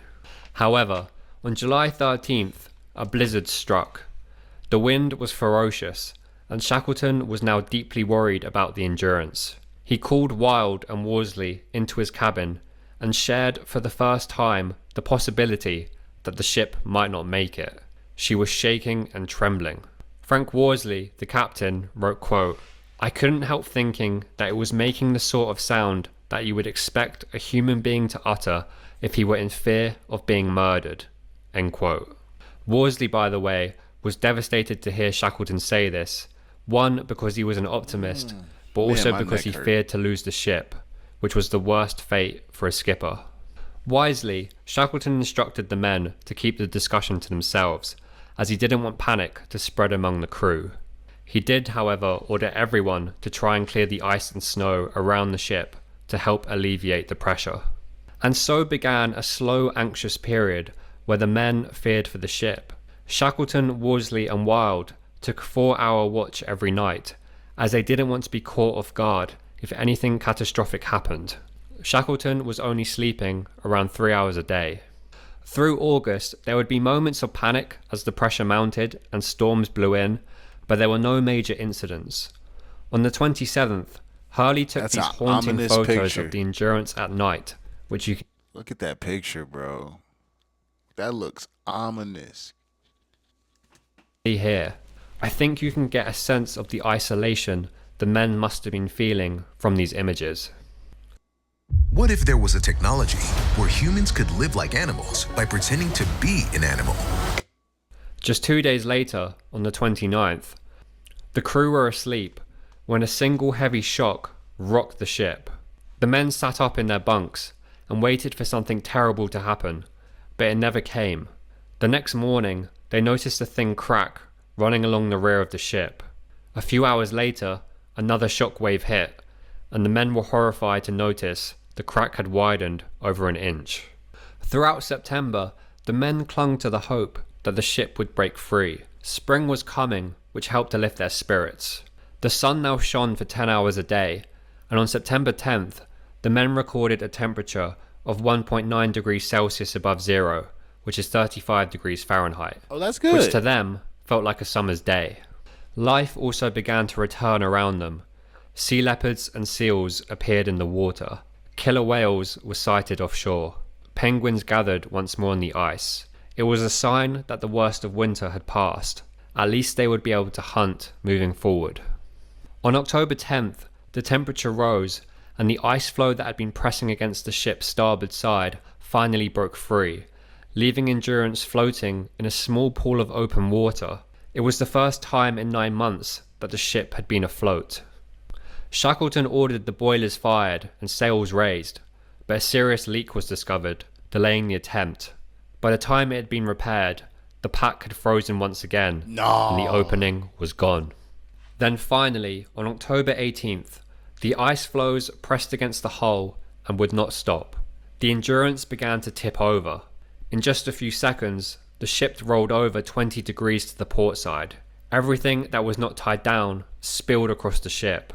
However, on July 13th, a blizzard struck. The wind was ferocious, and Shackleton was now deeply worried about the Endurance. He called Wild and Worsley into his cabin and shared for the first time the possibility that the ship might not make it. She was shaking and trembling. Frank Worsley, the captain, wrote, quote, "I couldn't help thinking that it was making the sort of sound that you would expect a human being to utter if he were in fear of being murdered," end quote. Worsley, by the way, was devastated to hear Shackleton say this, one, because he was an optimist, but also because he feared to lose the ship, which was the worst fate for a skipper. Wisely, Shackleton instructed the men to keep the discussion to themselves, as he didn't want panic to spread among the crew. He did, however, order everyone to try and clear the ice and snow around the ship to help alleviate the pressure. And so began a slow, anxious period where the men feared for the ship. Shackleton, Worsley and Wild took a 4-hour watch every night, as they didn't want to be caught off guard if anything catastrophic happened. Shackleton was only sleeping around 3 hours a day. Through August, there would be moments of panic as the pressure mounted and storms blew in, but there were no major incidents. On the 27th, Hurley took these haunting photos of the Endurance at night, which you can... Look at that picture, bro. That looks ominous. See here. I think you can get a sense of the isolation the men must have been feeling from these images. What if there was a technology where humans could live like animals by pretending to be an animal? Just 2 days later, on the 29th, the crew were asleep when a single heavy shock rocked the ship. The men sat up in their bunks and waited for something terrible to happen, but it never came. The next morning, they noticed a thin crack running along the rear of the ship. A few hours later, another shock wave hit, and the men were horrified to notice the crack had widened over an inch. Throughout September, the men clung to the hope that the ship would break free. Spring was coming, which helped to lift their spirits. The sun now shone for 10 hours a day, and on September 10th, the men recorded a temperature of 1.9 degrees Celsius above zero, which is 35 degrees Fahrenheit. Oh, that's good. Which to them felt like a summer's day. Life also began to return around them. Sea leopards and seals appeared in the water. Killer whales were sighted offshore. Penguins gathered once more on the ice. It was a sign that the worst of winter had passed. At least they would be able to hunt moving forward. On October 10th, the temperature rose, and the ice floe that had been pressing against the ship's starboard side finally broke free, leaving Endurance floating in a small pool of open water. It was the first time in 9 months that the ship had been afloat. Shackleton ordered the boilers fired and sails raised, but a serious leak was discovered, delaying the attempt. By the time it had been repaired, the pack had frozen once again, and the opening was gone. Then finally, on October 18th, the ice floes pressed against the hull and would not stop. The Endurance began to tip over. In just a few seconds, the ship rolled over 20 degrees to the port side. Everything that was not tied down spilled across the ship.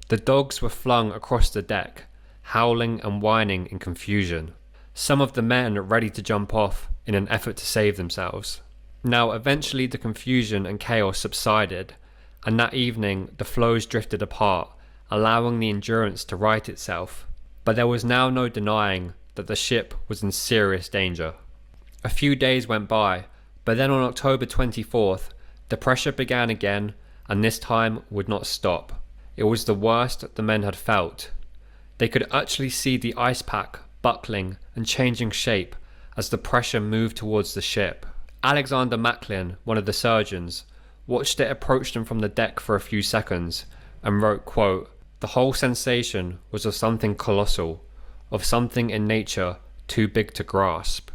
The dogs were flung across the deck, howling and whining in confusion. Some of the men ready to jump off in an effort to save themselves. Now, eventually the confusion and chaos subsided, and that evening the floes drifted apart, allowing the Endurance to right itself. But there was now no denying that the ship was in serious danger. A few days went by, but then on October 24th, the pressure began again, and this time would not stop. It was the worst the men had felt. They could actually see the ice pack buckling and changing shape as the pressure moved towards the ship. Alexander Macklin, one of the surgeons, watched it approach them from the deck for a few seconds and wrote, quote, "The whole sensation was of something colossal, of something in nature too big to grasp."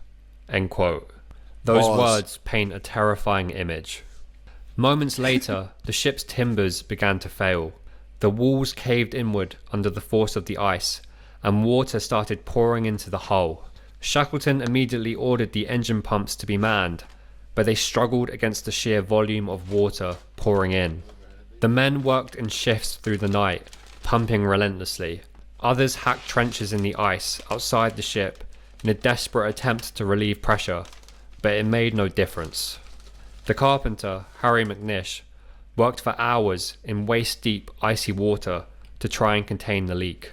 End quote. Those words paint a terrifying image. Moments later, the ship's timbers began to fail. The walls caved inward under the force of the ice, and water started pouring into the hull. Shackleton immediately ordered the engine pumps to be manned, but they struggled against the sheer volume of water pouring in. The men worked in shifts through the night, pumping relentlessly. Others hacked trenches in the ice outside the ship in a desperate attempt to relieve pressure, but it made no difference. The carpenter, Harry McNish, worked for hours in waist-deep icy water to try and contain the leak.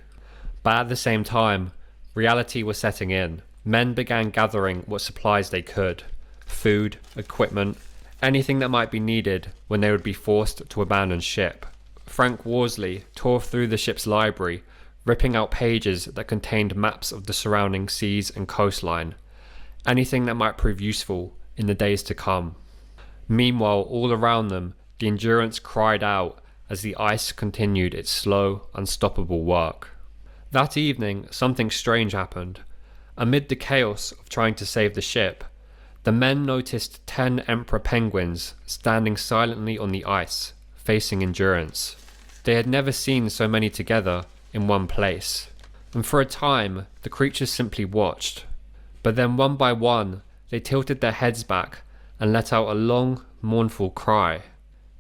But at the same time, reality was setting in. Men began gathering what supplies they could: food, equipment, anything that might be needed when they would be forced to abandon ship. Frank Worsley tore through the ship's library, ripping out pages that contained maps of the surrounding seas and coastline, anything that might prove useful in the days to come. Meanwhile, all around them, the Endurance cried out as the ice continued its slow, unstoppable work. That evening, something strange happened. Amid the chaos of trying to save the ship, the men noticed 10 emperor penguins standing silently on the ice, facing Endurance. They had never seen so many together in one place, and for a time the creatures simply watched. But then one by one they tilted their heads back and let out a long, mournful cry.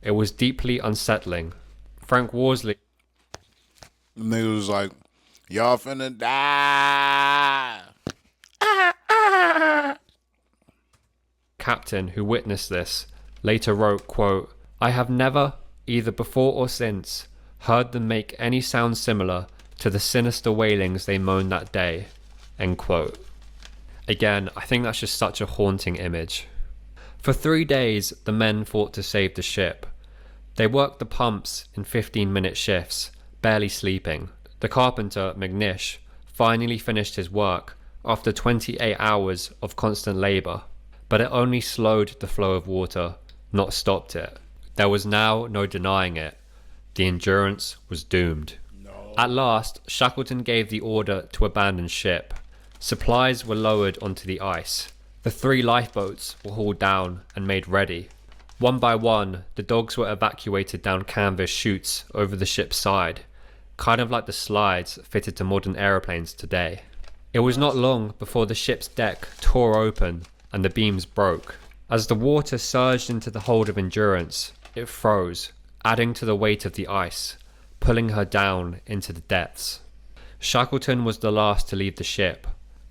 It was deeply unsettling. Frank Worsley, The nigga was like, "Y'all finna die." captain who witnessed this, later wrote, quote, "I have never, either before or since, heard them make any sound similar to the sinister wailings they moaned that day." End quote. Again, I think that's just such a haunting image. For 3 days, the men fought to save the ship. They worked the pumps in 15-minute shifts, barely sleeping. The carpenter, McNish, finally finished his work after 28 hours of constant labour, but it only slowed the flow of water, not stopped it. There was now no denying it. The Endurance was doomed. At last, Shackleton gave the order to abandon ship. Supplies were lowered onto the ice. The 3 lifeboats were hauled down and made ready. One by one, the dogs were evacuated down canvas chutes over the ship's side, kind of like the slides fitted to modern aeroplanes today. It was not long before the ship's deck tore open and the beams broke. As the water surged into the hold of Endurance, it froze, adding to the weight of the ice, pulling her down into the depths. Shackleton was the last to leave the ship.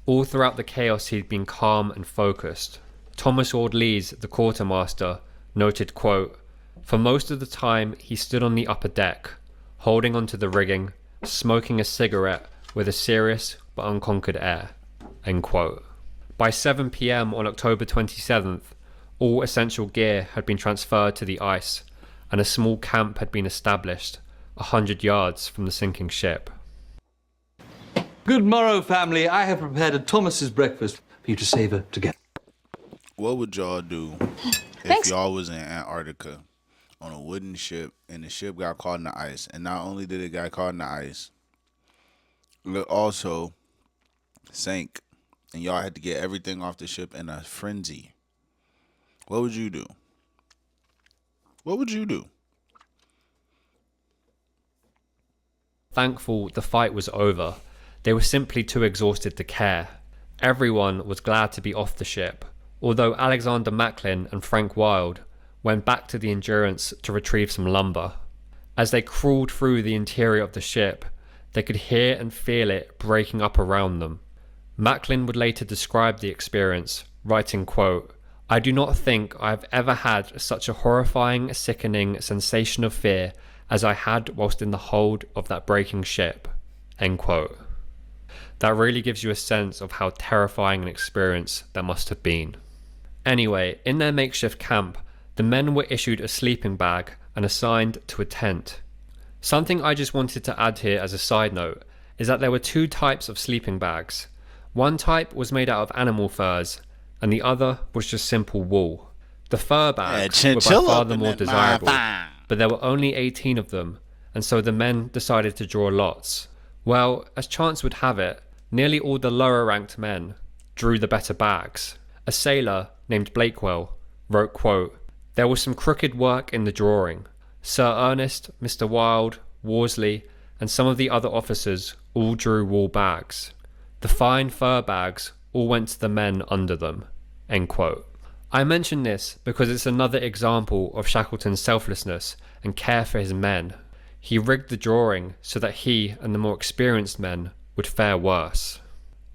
All throughout the chaos he'd been calm and focused. Thomas Ord-Lees, the quartermaster, noted, quote, "For most of the time he stood on the upper deck, holding onto the rigging, smoking a cigarette with a serious but unconquered air." End quote. By 7 p.m. on October 27th, all essential gear had been transferred to the ice, and a small camp had been established 100 yards from the sinking ship. Good morrow, family. I have prepared a Thomas's breakfast for you to savor together. What would y'all do if y'all was in Antarctica on a wooden ship and the ship got caught in the ice? And not only did it get caught in the ice, it also sank, and y'all had to get everything off the ship in a frenzy. What would you do? What would you do? Thankful the fight was over. They were simply too exhausted to care. Everyone was glad to be off the ship, although Alexander Macklin and Frank Wild went back to the Endurance to retrieve some lumber. As they crawled through the interior of the ship, they could hear and feel it breaking up around them. Macklin would later describe the experience, writing, quote, "I do not think I have ever had such a horrifying, sickening sensation of fear as I had whilst in the hold of that breaking ship." End quote. That really gives you a sense of how terrifying an experience that must have been. Anyway, in their makeshift camp, the men were issued a sleeping bag and assigned to a tent. Something I just wanted to add here as a side note is that there were 2 types of sleeping bags. One type was made out of animal furs, and the other was just simple wool. The fur bags were by far the more desirable, but there were only 18 of them, and so the men decided to draw lots. Well, as chance would have it, nearly all the lower-ranked men drew the better bags. A sailor named Blakewell wrote, quote, "There was some crooked work in the drawing. Sir Ernest, Mr. Wild, Worsley, and some of the other officers all drew wool bags. The fine fur bags all went to the men under them." End quote. I mention this because it's another example of Shackleton's selflessness and care for his men. He rigged the drawing so that he and the more experienced men would fare worse.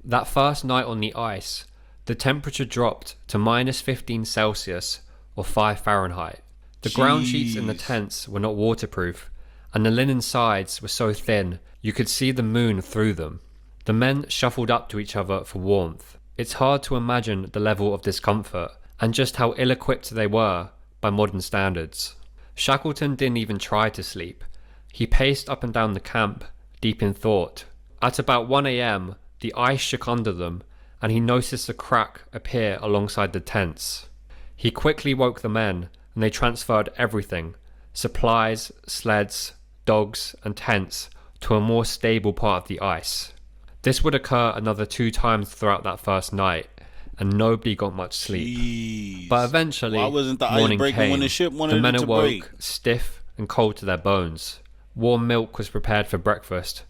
That first night on the ice, the temperature dropped to -15 Celsius or 5 Fahrenheit. The ground sheets in the tents were not waterproof, and the linen sides were so thin you could see the moon through them. The men shuffled up to each other for warmth. It's hard to imagine the level of discomfort and just how ill-equipped they were by modern standards. Shackleton didn't even try to sleep. He paced up and down the camp, deep in thought. At about 1 a.m, the ice shook under them, and he noticed a crack appear alongside the tents. He quickly woke the men, and they transferred everything, supplies, sleds, dogs, and tents, to a more stable part of the ice. This would occur another 2 times throughout that first night, and nobody got much sleep. But eventually, morning came. The men awoke, stiff and cold to their bones. Warm milk was prepared for breakfast,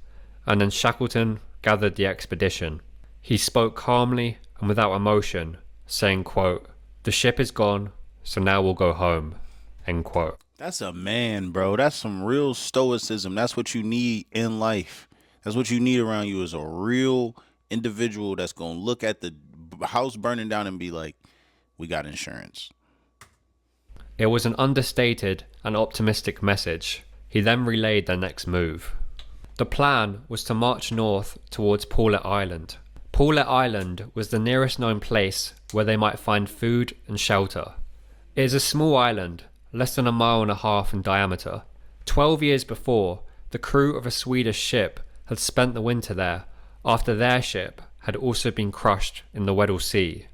and then Shackleton gathered the expedition. He spoke calmly and without emotion, saying, quote, "The ship is gone, so now we'll go home." End quote. That's a man, bro. That's some real stoicism. That's what you need in life. That's what you need around you, is a real individual that's going to look at the house burning down and be like, we got insurance. It was an understated and optimistic message. He then relayed their next move. The plan was to march north towards Paulet Island. Paulet Island was the nearest known place where they might find food and shelter. It is a small island, less than 1.5 miles in diameter. 12 years before, the crew of a Swedish ship had spent the winter there after their ship had also been crushed in the Weddell Sea.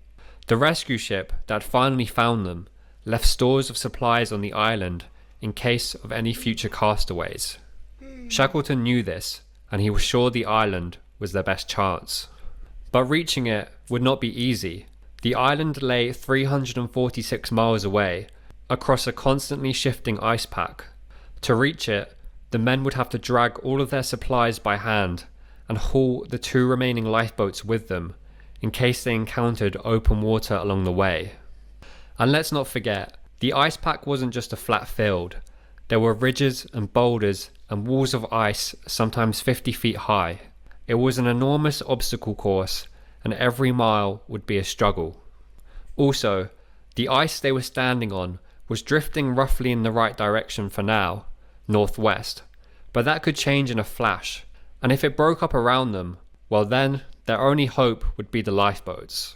The rescue ship that finally found them left stores of supplies on the island in case of any future castaways. Shackleton knew this, and he was sure the island was their best chance. But reaching it would not be easy. The island lay 346 miles away, across a constantly shifting ice pack. To reach it, the men would have to drag all of their supplies by hand and haul the 2 remaining lifeboats with them, in case they encountered open water along the way. And let's not forget, the ice pack wasn't just a flat field. There were ridges and boulders and walls of ice sometimes 50 feet high. It was an enormous obstacle course, and every mile would be a struggle. Also, the ice they were standing on was drifting roughly in the right direction for now, northwest, but that could change in a flash, and if it broke up around them, well then, their only hope would be the lifeboats.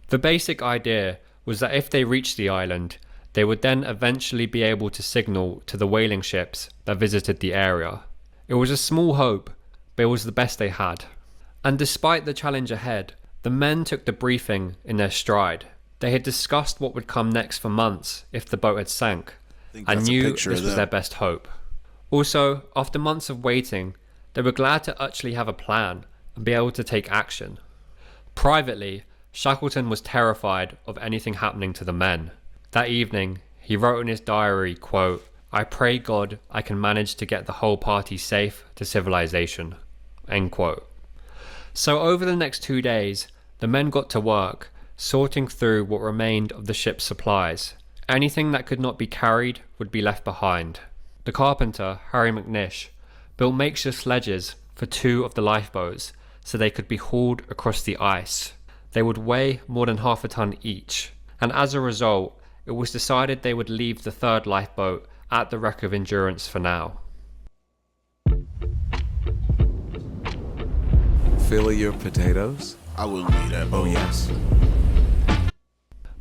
The basic idea was that if they reached the island, they would then eventually be able to signal to the whaling ships that visited the area. It was a small hope, but it was the best they had. And despite the challenge ahead, the men took the briefing in their stride. They had discussed what would come next for months if the boat had sank, and knew this was their best hope. Also, after months of waiting, they were glad to actually have a plan and be able to take action. Privately, Shackleton was terrified of anything happening to the men. That evening, he wrote in his diary, quote, "I pray God I can manage to get the whole party safe to civilization," end quote. So over the next 2 days, the men got to work, sorting through what remained of the ship's supplies. Anything that could not be carried would be left behind. The carpenter, Harry McNish, built makeshift sledges for 2 of the lifeboats so they could be hauled across the ice. They would weigh more than half a ton each, and as a result, it was decided they would leave the 3rd lifeboat at the wreck of Endurance for now. Fill your potatoes? I wouldn't leave that boat. Oh, yes.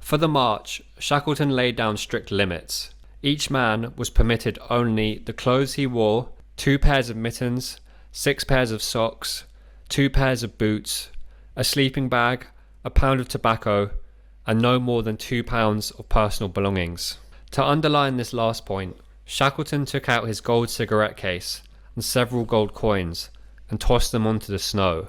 For the march, Shackleton laid down strict limits. Each man was permitted only the clothes he wore, 2 pairs of mittens, 6 pairs of socks, 2 pairs of boots, a sleeping bag, a pound of tobacco, and no more than 2 pounds of personal belongings. To underline this last point, Shackleton took out his gold cigarette case and several gold coins and tossed them onto the snow.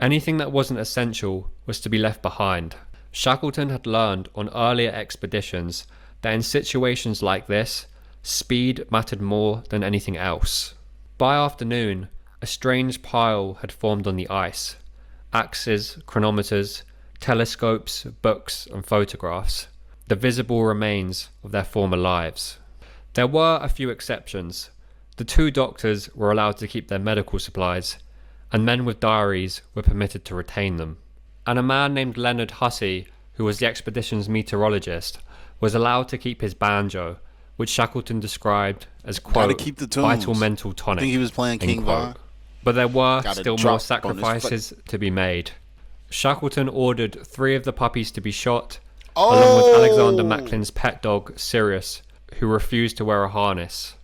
Anything that wasn't essential was to be left behind. Shackleton had learned on earlier expeditions that in situations like this, speed mattered more than anything else. By afternoon, a strange pile had formed on the ice. Axes, chronometers, telescopes, books and photographs, the visible remains of their former lives. There were a few exceptions. The 2 doctors were allowed to keep their medical supplies, and men with diaries were permitted to retain them. And a man named Leonard Hussey, who was the expedition's meteorologist, was allowed to keep his banjo, which Shackleton described as, quote, vital mental tonic. I think he was playing King Von. But there were still more sacrifices to be made. Shackleton ordered 3 of the puppies to be shot, along with Alexander Macklin's pet dog, Sirius, who refused to wear a harness.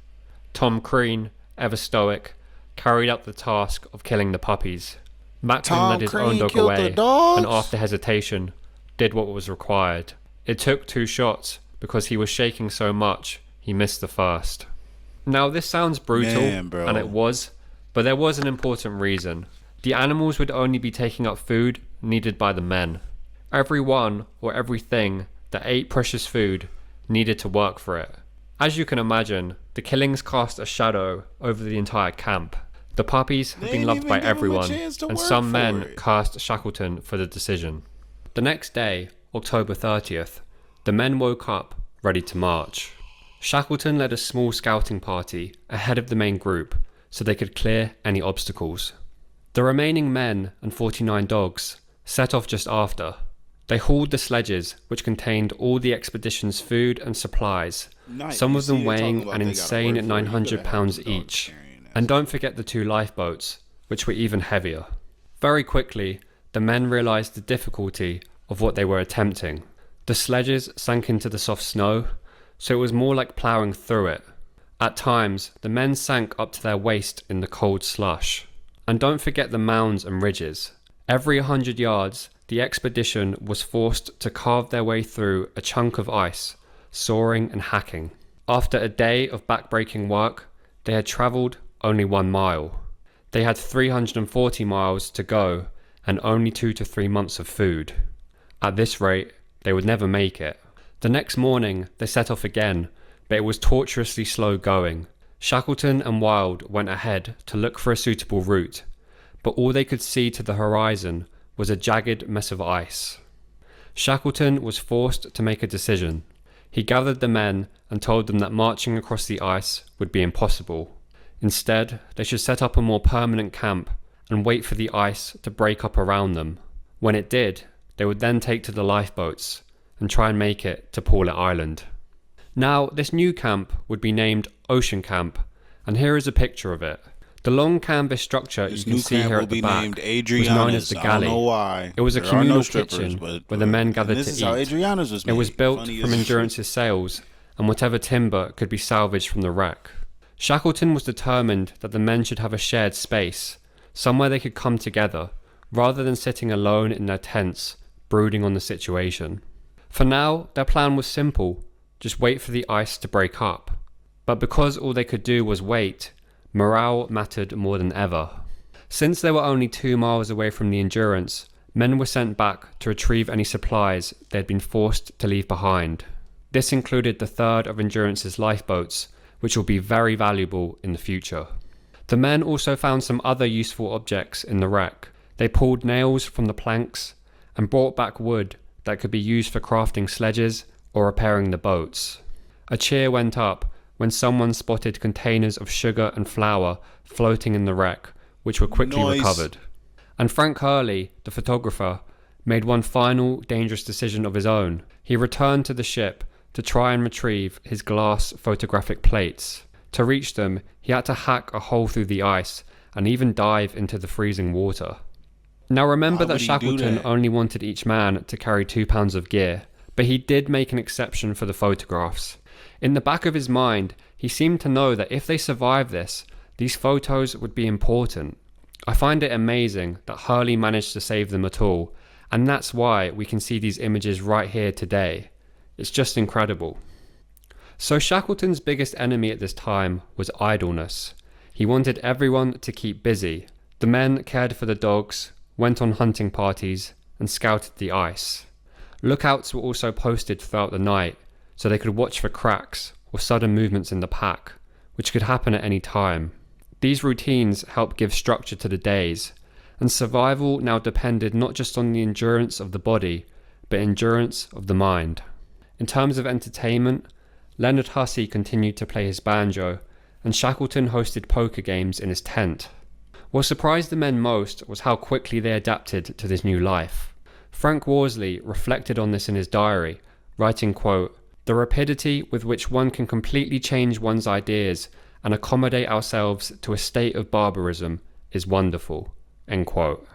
Tom Crean, ever stoic, carried out the task of killing the puppies. Macklin led his own dog away, and after hesitation, did what was required. It took 2 shots, because he was shaking so much, he missed the first. Now this sounds brutal, and it was, but there was an important reason. The animals would only be taking up food needed by the men. Everyone or everything that ate precious food needed to work for it. As you can imagine, the killings cast a shadow over the entire camp. The puppies had been loved by everyone, and some men cursed Shackleton for the decision. The next day, October 30th, the men woke up ready to march. Shackleton led a small scouting party ahead of the main group so they could clear any obstacles. The remaining men and 49 dogs set off just after. They hauled the sledges, which contained all the expedition's food and supplies, some of them weighing an insane 900 pounds each. And don't forget the 2 lifeboats, which were even heavier. Very quickly, the men realised the difficulty of what they were attempting. The sledges sank into the soft snow, so it was more like ploughing through it. At times, the men sank up to their waist in the cold slush. And don't forget the mounds and ridges. Every 100 yards, the expedition was forced to carve their way through a chunk of ice, sawing and hacking. After a day of backbreaking work, they had travelled only 1 mile. They had 340 miles to go and only 2 to 3 months of food. At this rate, they would never make it. The next morning, they set off again, but it was tortuously slow going. Shackleton and Wild went ahead to look for a suitable route, but all they could see to the horizon was a jagged mess of ice. Shackleton was forced to make a decision. He gathered the men and told them that marching across the ice would be impossible. Instead, they should set up a more permanent camp and wait for the ice to break up around them. When it did, they would then take to the lifeboats and try and make it to Paulet Island. Now, this new camp would be named Ocean Camp, and here is a picture of it. The long canvas structure you can see here at the back was known as the galley. I don't know why. It was a There are communal no strippers, kitchen but where the men gathered this to is how eat. Adriana's was It was made. built Funny from as- Endurance's sails and whatever timber could be salvaged from the wreck. Shackleton was determined that the men should have a shared space, somewhere they could come together, rather than sitting alone in their tents, brooding on the situation. For now, their plan was simple: just wait for the ice to break up. But because all they could do was wait, morale mattered more than ever. Since they were only 2 miles away from the Endurance, men were sent back to retrieve any supplies they had been forced to leave behind. This included the third of Endurance's lifeboats, which will be very valuable in the future. The men also found some other useful objects in the wreck. They pulled nails from the planks and brought back wood that could be used for crafting sledges or repairing the boats. A cheer went up when someone spotted containers of sugar and flour floating in the wreck, which were quickly recovered. And Frank Hurley, the photographer, made one final dangerous decision of his own. He returned to the ship to try and retrieve his glass photographic plates. To reach them, he had to hack a hole through the ice and even dive into the freezing water. Now remember that Shackleton only wanted each man to carry 2 pounds of gear, but he did make an exception for the photographs. In the back of his mind, he seemed to know that if they survived this, these photos would be important. I find it amazing that Hurley managed to save them at all, and that's why we can see these images right here today. It's just incredible. So Shackleton's biggest enemy at this time was idleness. He wanted everyone to keep busy. The men cared for the dogs, went on hunting parties, and scouted the ice. Lookouts were also posted throughout the night, so they could watch for cracks or sudden movements in the pack, which could happen at any time. These routines helped give structure to the days, and survival now depended not just on the endurance of the body, but endurance of the mind. In terms of entertainment, Leonard Hussey continued to play his banjo, and Shackleton hosted poker games in his tent. What surprised the men most was how quickly they adapted to this new life. Frank Worsley reflected on this in his diary, writing, quote, "The rapidity with which one can completely change one's ideas and accommodate ourselves to a state of barbarism is wonderful," end quote.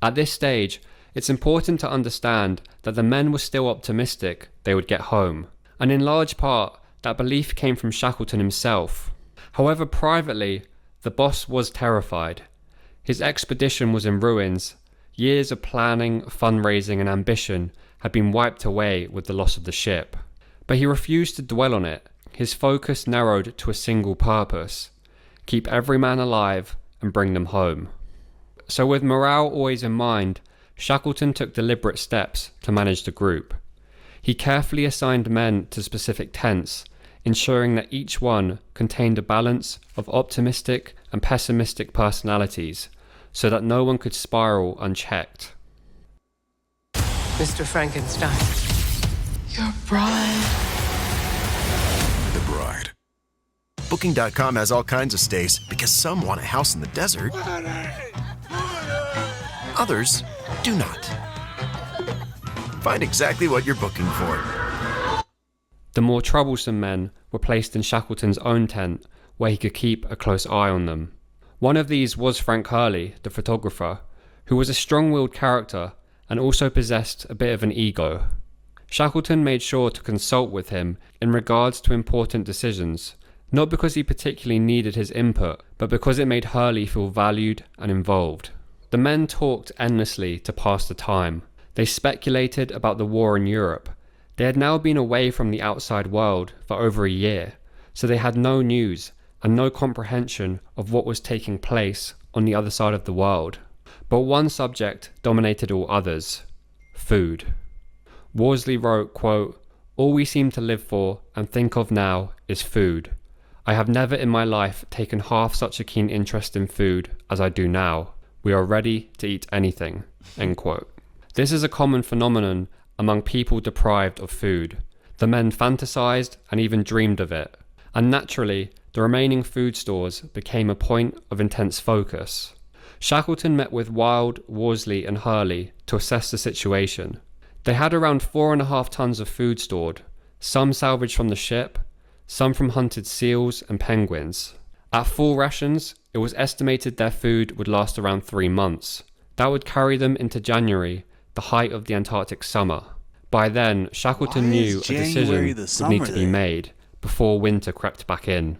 At this stage, it's important to understand that the men were still optimistic they would get home, and in large part, that belief came from Shackleton himself. However, privately, the boss was terrified. His expedition was in ruins. Years of planning, fundraising, and ambition had been wiped away with the loss of the ship. But he refused to dwell on it. His focus narrowed to a single purpose: keep every man alive and bring them home. So with morale always in mind, Shackleton took deliberate steps to manage the group. He carefully assigned men to specific tents, ensuring that each one contained a balance of optimistic and pessimistic personalities, so that no one could spiral unchecked. Mr. Frankenstein, your bride. The bride. Booking.com has all kinds of stays because some want a house in the desert. Others do not. Find exactly what you're booking for. The more troublesome men were placed in Shackleton's own tent, where he could keep a close eye on them. One of these was Frank Hurley, the photographer, who was a strong-willed character and also possessed a bit of an ego. Shackleton made sure to consult with him in regards to important decisions, not because he particularly needed his input, but because it made Hurley feel valued and involved. The men talked endlessly to pass the time. They speculated about the war in Europe. They had now been away from the outside world for over a year, so they had no news and no comprehension of what was taking place on the other side of the world. But one subject dominated all others: food. Worsley wrote, quote, "All we seem to live for and think of now is food. I have never in my life taken half such a keen interest in food as I do now. We are ready to eat anything," end quote. This is a common phenomenon among people deprived of food. The men fantasized and even dreamed of it, and naturally, the remaining food stores became a point of intense focus. Shackleton met with Wild, Worsley and Hurley to assess the situation. They had around 4.5 tons of food stored, some salvaged from the ship, some from hunted seals and penguins. At full rations, it was estimated their food would last around 3 months. That would carry them into January, the height of the Antarctic summer. By then, Shackleton knew a decision would need to be made before winter crept back in.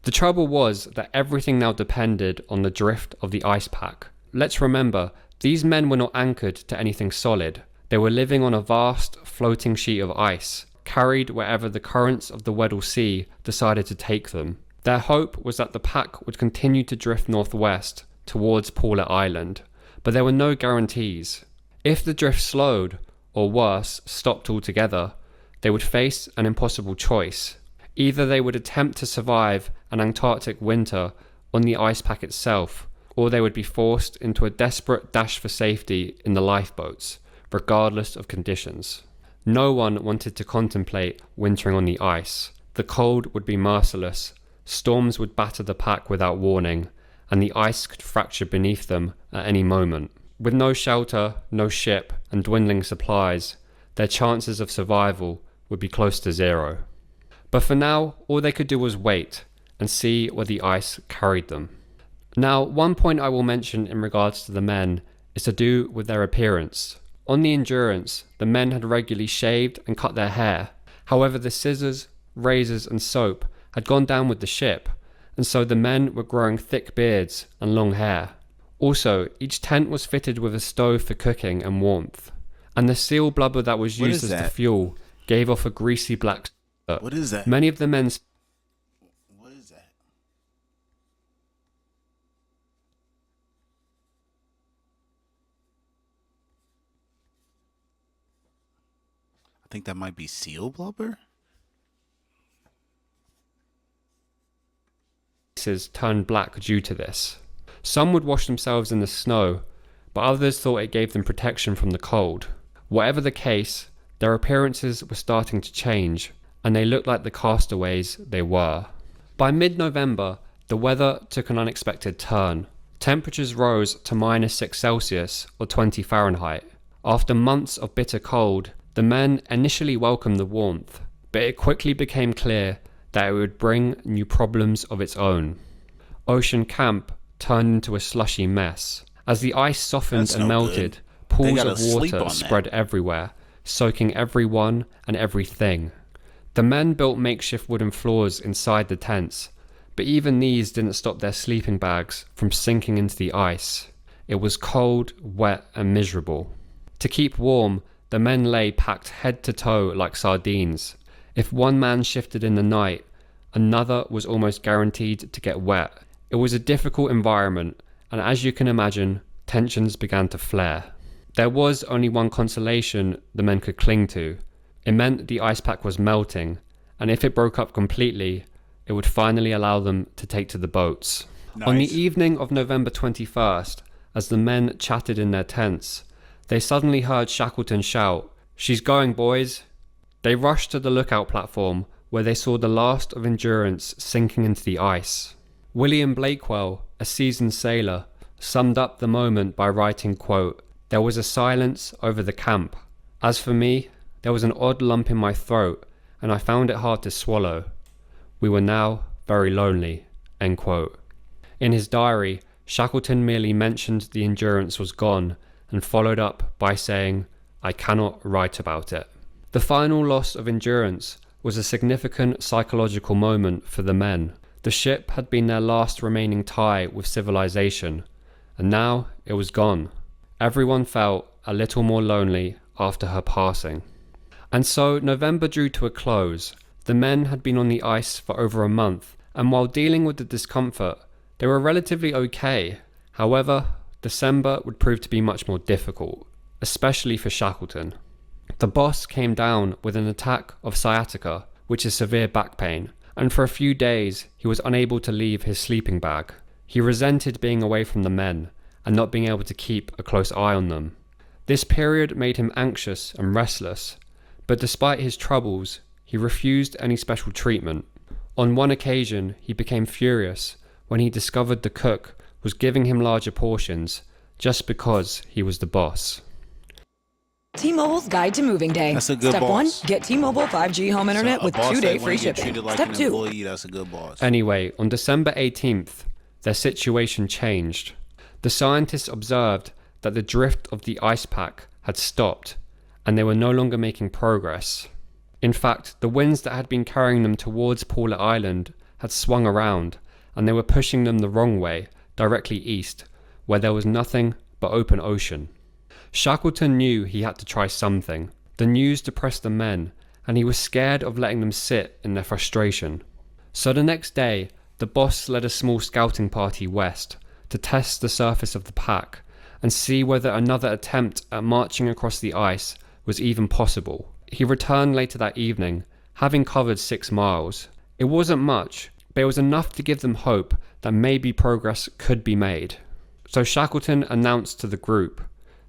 The trouble was that everything now depended on the drift of the ice pack. Let's remember, these men were not anchored to anything solid. They were living on a vast, floating sheet of ice, carried wherever the currents of the Weddell Sea decided to take them. Their hope was that the pack would continue to drift northwest towards Paulet Island, but there were no guarantees. If the drift slowed, or worse, stopped altogether, they would face an impossible choice. Either they would attempt to survive an Antarctic winter on the ice pack itself, or they would be forced into a desperate dash for safety in the lifeboats, regardless of conditions. No one wanted to contemplate wintering on the ice. The cold would be merciless, storms would batter the pack without warning, and the ice could fracture beneath them at any moment. With no shelter, no ship, and dwindling supplies, their chances of survival would be close to zero. But for now, all they could do was wait and see where the ice carried them. Now, one point I will mention in regards to the men is to do with their appearance. On the Endurance, the men had regularly shaved and cut their hair. However, the scissors, razors and soap had gone down with the ship, and so the men were growing thick beards and long hair. Also, each tent was fitted with a stove for cooking and warmth, and the seal blubber that was used as the fuel gave off a greasy black soot. What is that? Many of the men's... What is that? I think that might be seal blubber. Turned black due to this. Some would wash themselves in the snow, but others thought it gave them protection from the cold. Whatever the case, their appearances were starting to change, and they looked like the castaways they were. By mid-November, the weather took an unexpected turn. Temperatures rose to -6 Celsius or 20 Fahrenheit. After months of bitter cold, the men initially welcomed the warmth, but it quickly became clear that it would bring new problems of its own. Ocean Camp turned into a slushy mess. As the ice softened and melted, pools of water spread everywhere, soaking everyone and everything. The men built makeshift wooden floors inside the tents, but even these didn't stop their sleeping bags from sinking into the ice. It was cold, wet, and miserable. To keep warm, the men lay packed head to toe like sardines. If one man shifted in the night, another was almost guaranteed to get wet. It was a difficult environment, and as you can imagine, tensions began to flare. There was only one consolation the men could cling to. It meant the ice pack was melting, and if it broke up completely, it would finally allow them to take to the boats. Nice. On the evening of November 21st, as the men chatted in their tents, they suddenly heard Shackleton shout, "She's going, boys!" They rushed to the lookout platform, where they saw the last of Endurance sinking into the ice. William Blakewell, a seasoned sailor, summed up the moment by writing, quote, "There was a silence over the camp. As for me, there was an odd lump in my throat, and I found it hard to swallow. We were now very lonely," end quote. In his diary, Shackleton merely mentioned the Endurance was gone, and followed up by saying, "I cannot write about it." The final loss of endurance was a significant psychological moment for the men. The ship had been their last remaining tie with civilization, and now it was gone. Everyone felt a little more lonely after her passing. And so November drew to a close. The men had been on the ice for over a month, and while dealing with the discomfort, they were relatively okay. However, December would prove to be much more difficult, especially for Shackleton. The boss came down with an attack of sciatica, which is severe back pain, and for a few days he was unable to leave his sleeping bag. He resented being away from the men and not being able to keep a close eye on them. This period made him anxious and restless, but despite his troubles, he refused any special treatment. On one occasion, he became furious when he discovered the cook was giving him larger portions just because he was the boss. T-Mobile's Guide to Moving Day. That's a good Step boss. 1, get T-Mobile 5G home internet with 2-day free shipping. Like Step 2. employee, that's a good boss. Anyway, on December 18th, their situation changed. The scientists observed that the drift of the ice pack had stopped and they were no longer making progress. In fact, the winds that had been carrying them towards Paulet Island had swung around and they were pushing them the wrong way, directly east, where there was nothing but open ocean. Shackleton knew he had to try something. The news depressed the men, and he was scared of letting them sit in their frustration. So the next day, the boss led a small scouting party west to test the surface of the pack and see whether another attempt at marching across the ice was even possible. He returned later that evening, having covered 6 miles. It wasn't much, but it was enough to give them hope that maybe progress could be made. So Shackleton announced to the group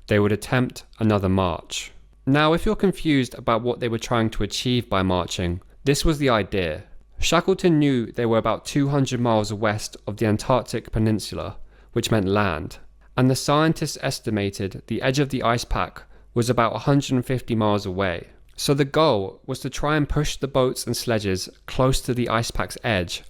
they would attempt another march. Now, if you're confused about what they were trying to achieve by marching, this was the idea. Shackleton knew they were about 200 miles west of the Antarctic Peninsula, which meant land, and the scientists estimated the edge of the ice pack was about 150 miles away. So the goal was to try and push the boats and sledges close to the ice pack's edge,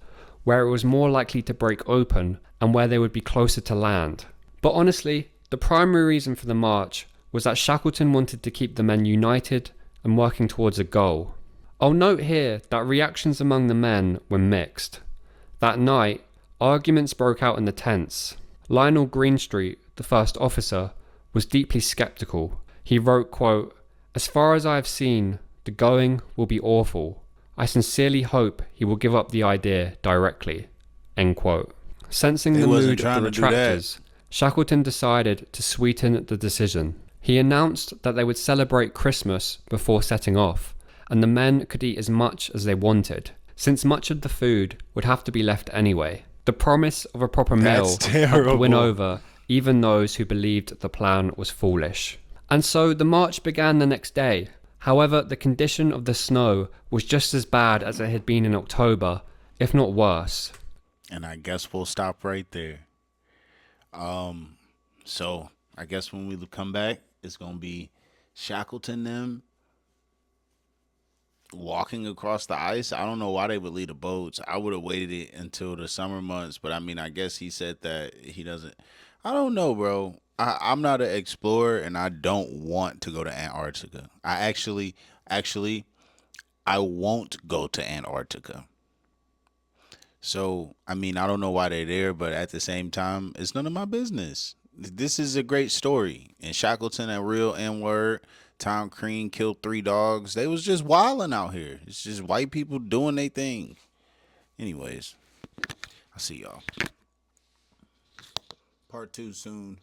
where it was more likely to break open and where they would be closer to land. But honestly, the primary reason for the march was that Shackleton wanted to keep the men united and working towards a goal. I'll note here that reactions among the men were mixed. That night, arguments broke out in the tents. Lionel Greenstreet, the first officer, was deeply skeptical. He wrote, quote, "As far as I have seen, the going will be awful. I sincerely hope he will give up the idea directly." End quote. Sensing the mood of the retractors, Shackleton decided to sweeten the decision. He announced that they would celebrate Christmas before setting off, and the men could eat as much as they wanted, since much of the food would have to be left anyway. The promise of a proper meal helped to win over even those who believed the plan was foolish. And so the march began the next day. However, the condition of the snow was just as bad as it had been in October, if not worse. And I guess we'll stop right there. So I guess when we come back, it's gonna be Shackleton them walking across the ice. I don't know why they would leave the boats. I would have waited it until the summer months, but I mean, I guess he said that he doesn't. I don't know, bro. I'm not an explorer, and I don't want to go to Antarctica. I actually, I won't go to Antarctica. So, I mean, I don't know why they're there, but at the same time, it's none of my business. This is a great story. And Shackleton, a real N-word. Tom Crean killed 3 dogs. They was just wilding out here. It's just white people doing their thing. Anyways, I'll see y'all. Part 2 soon.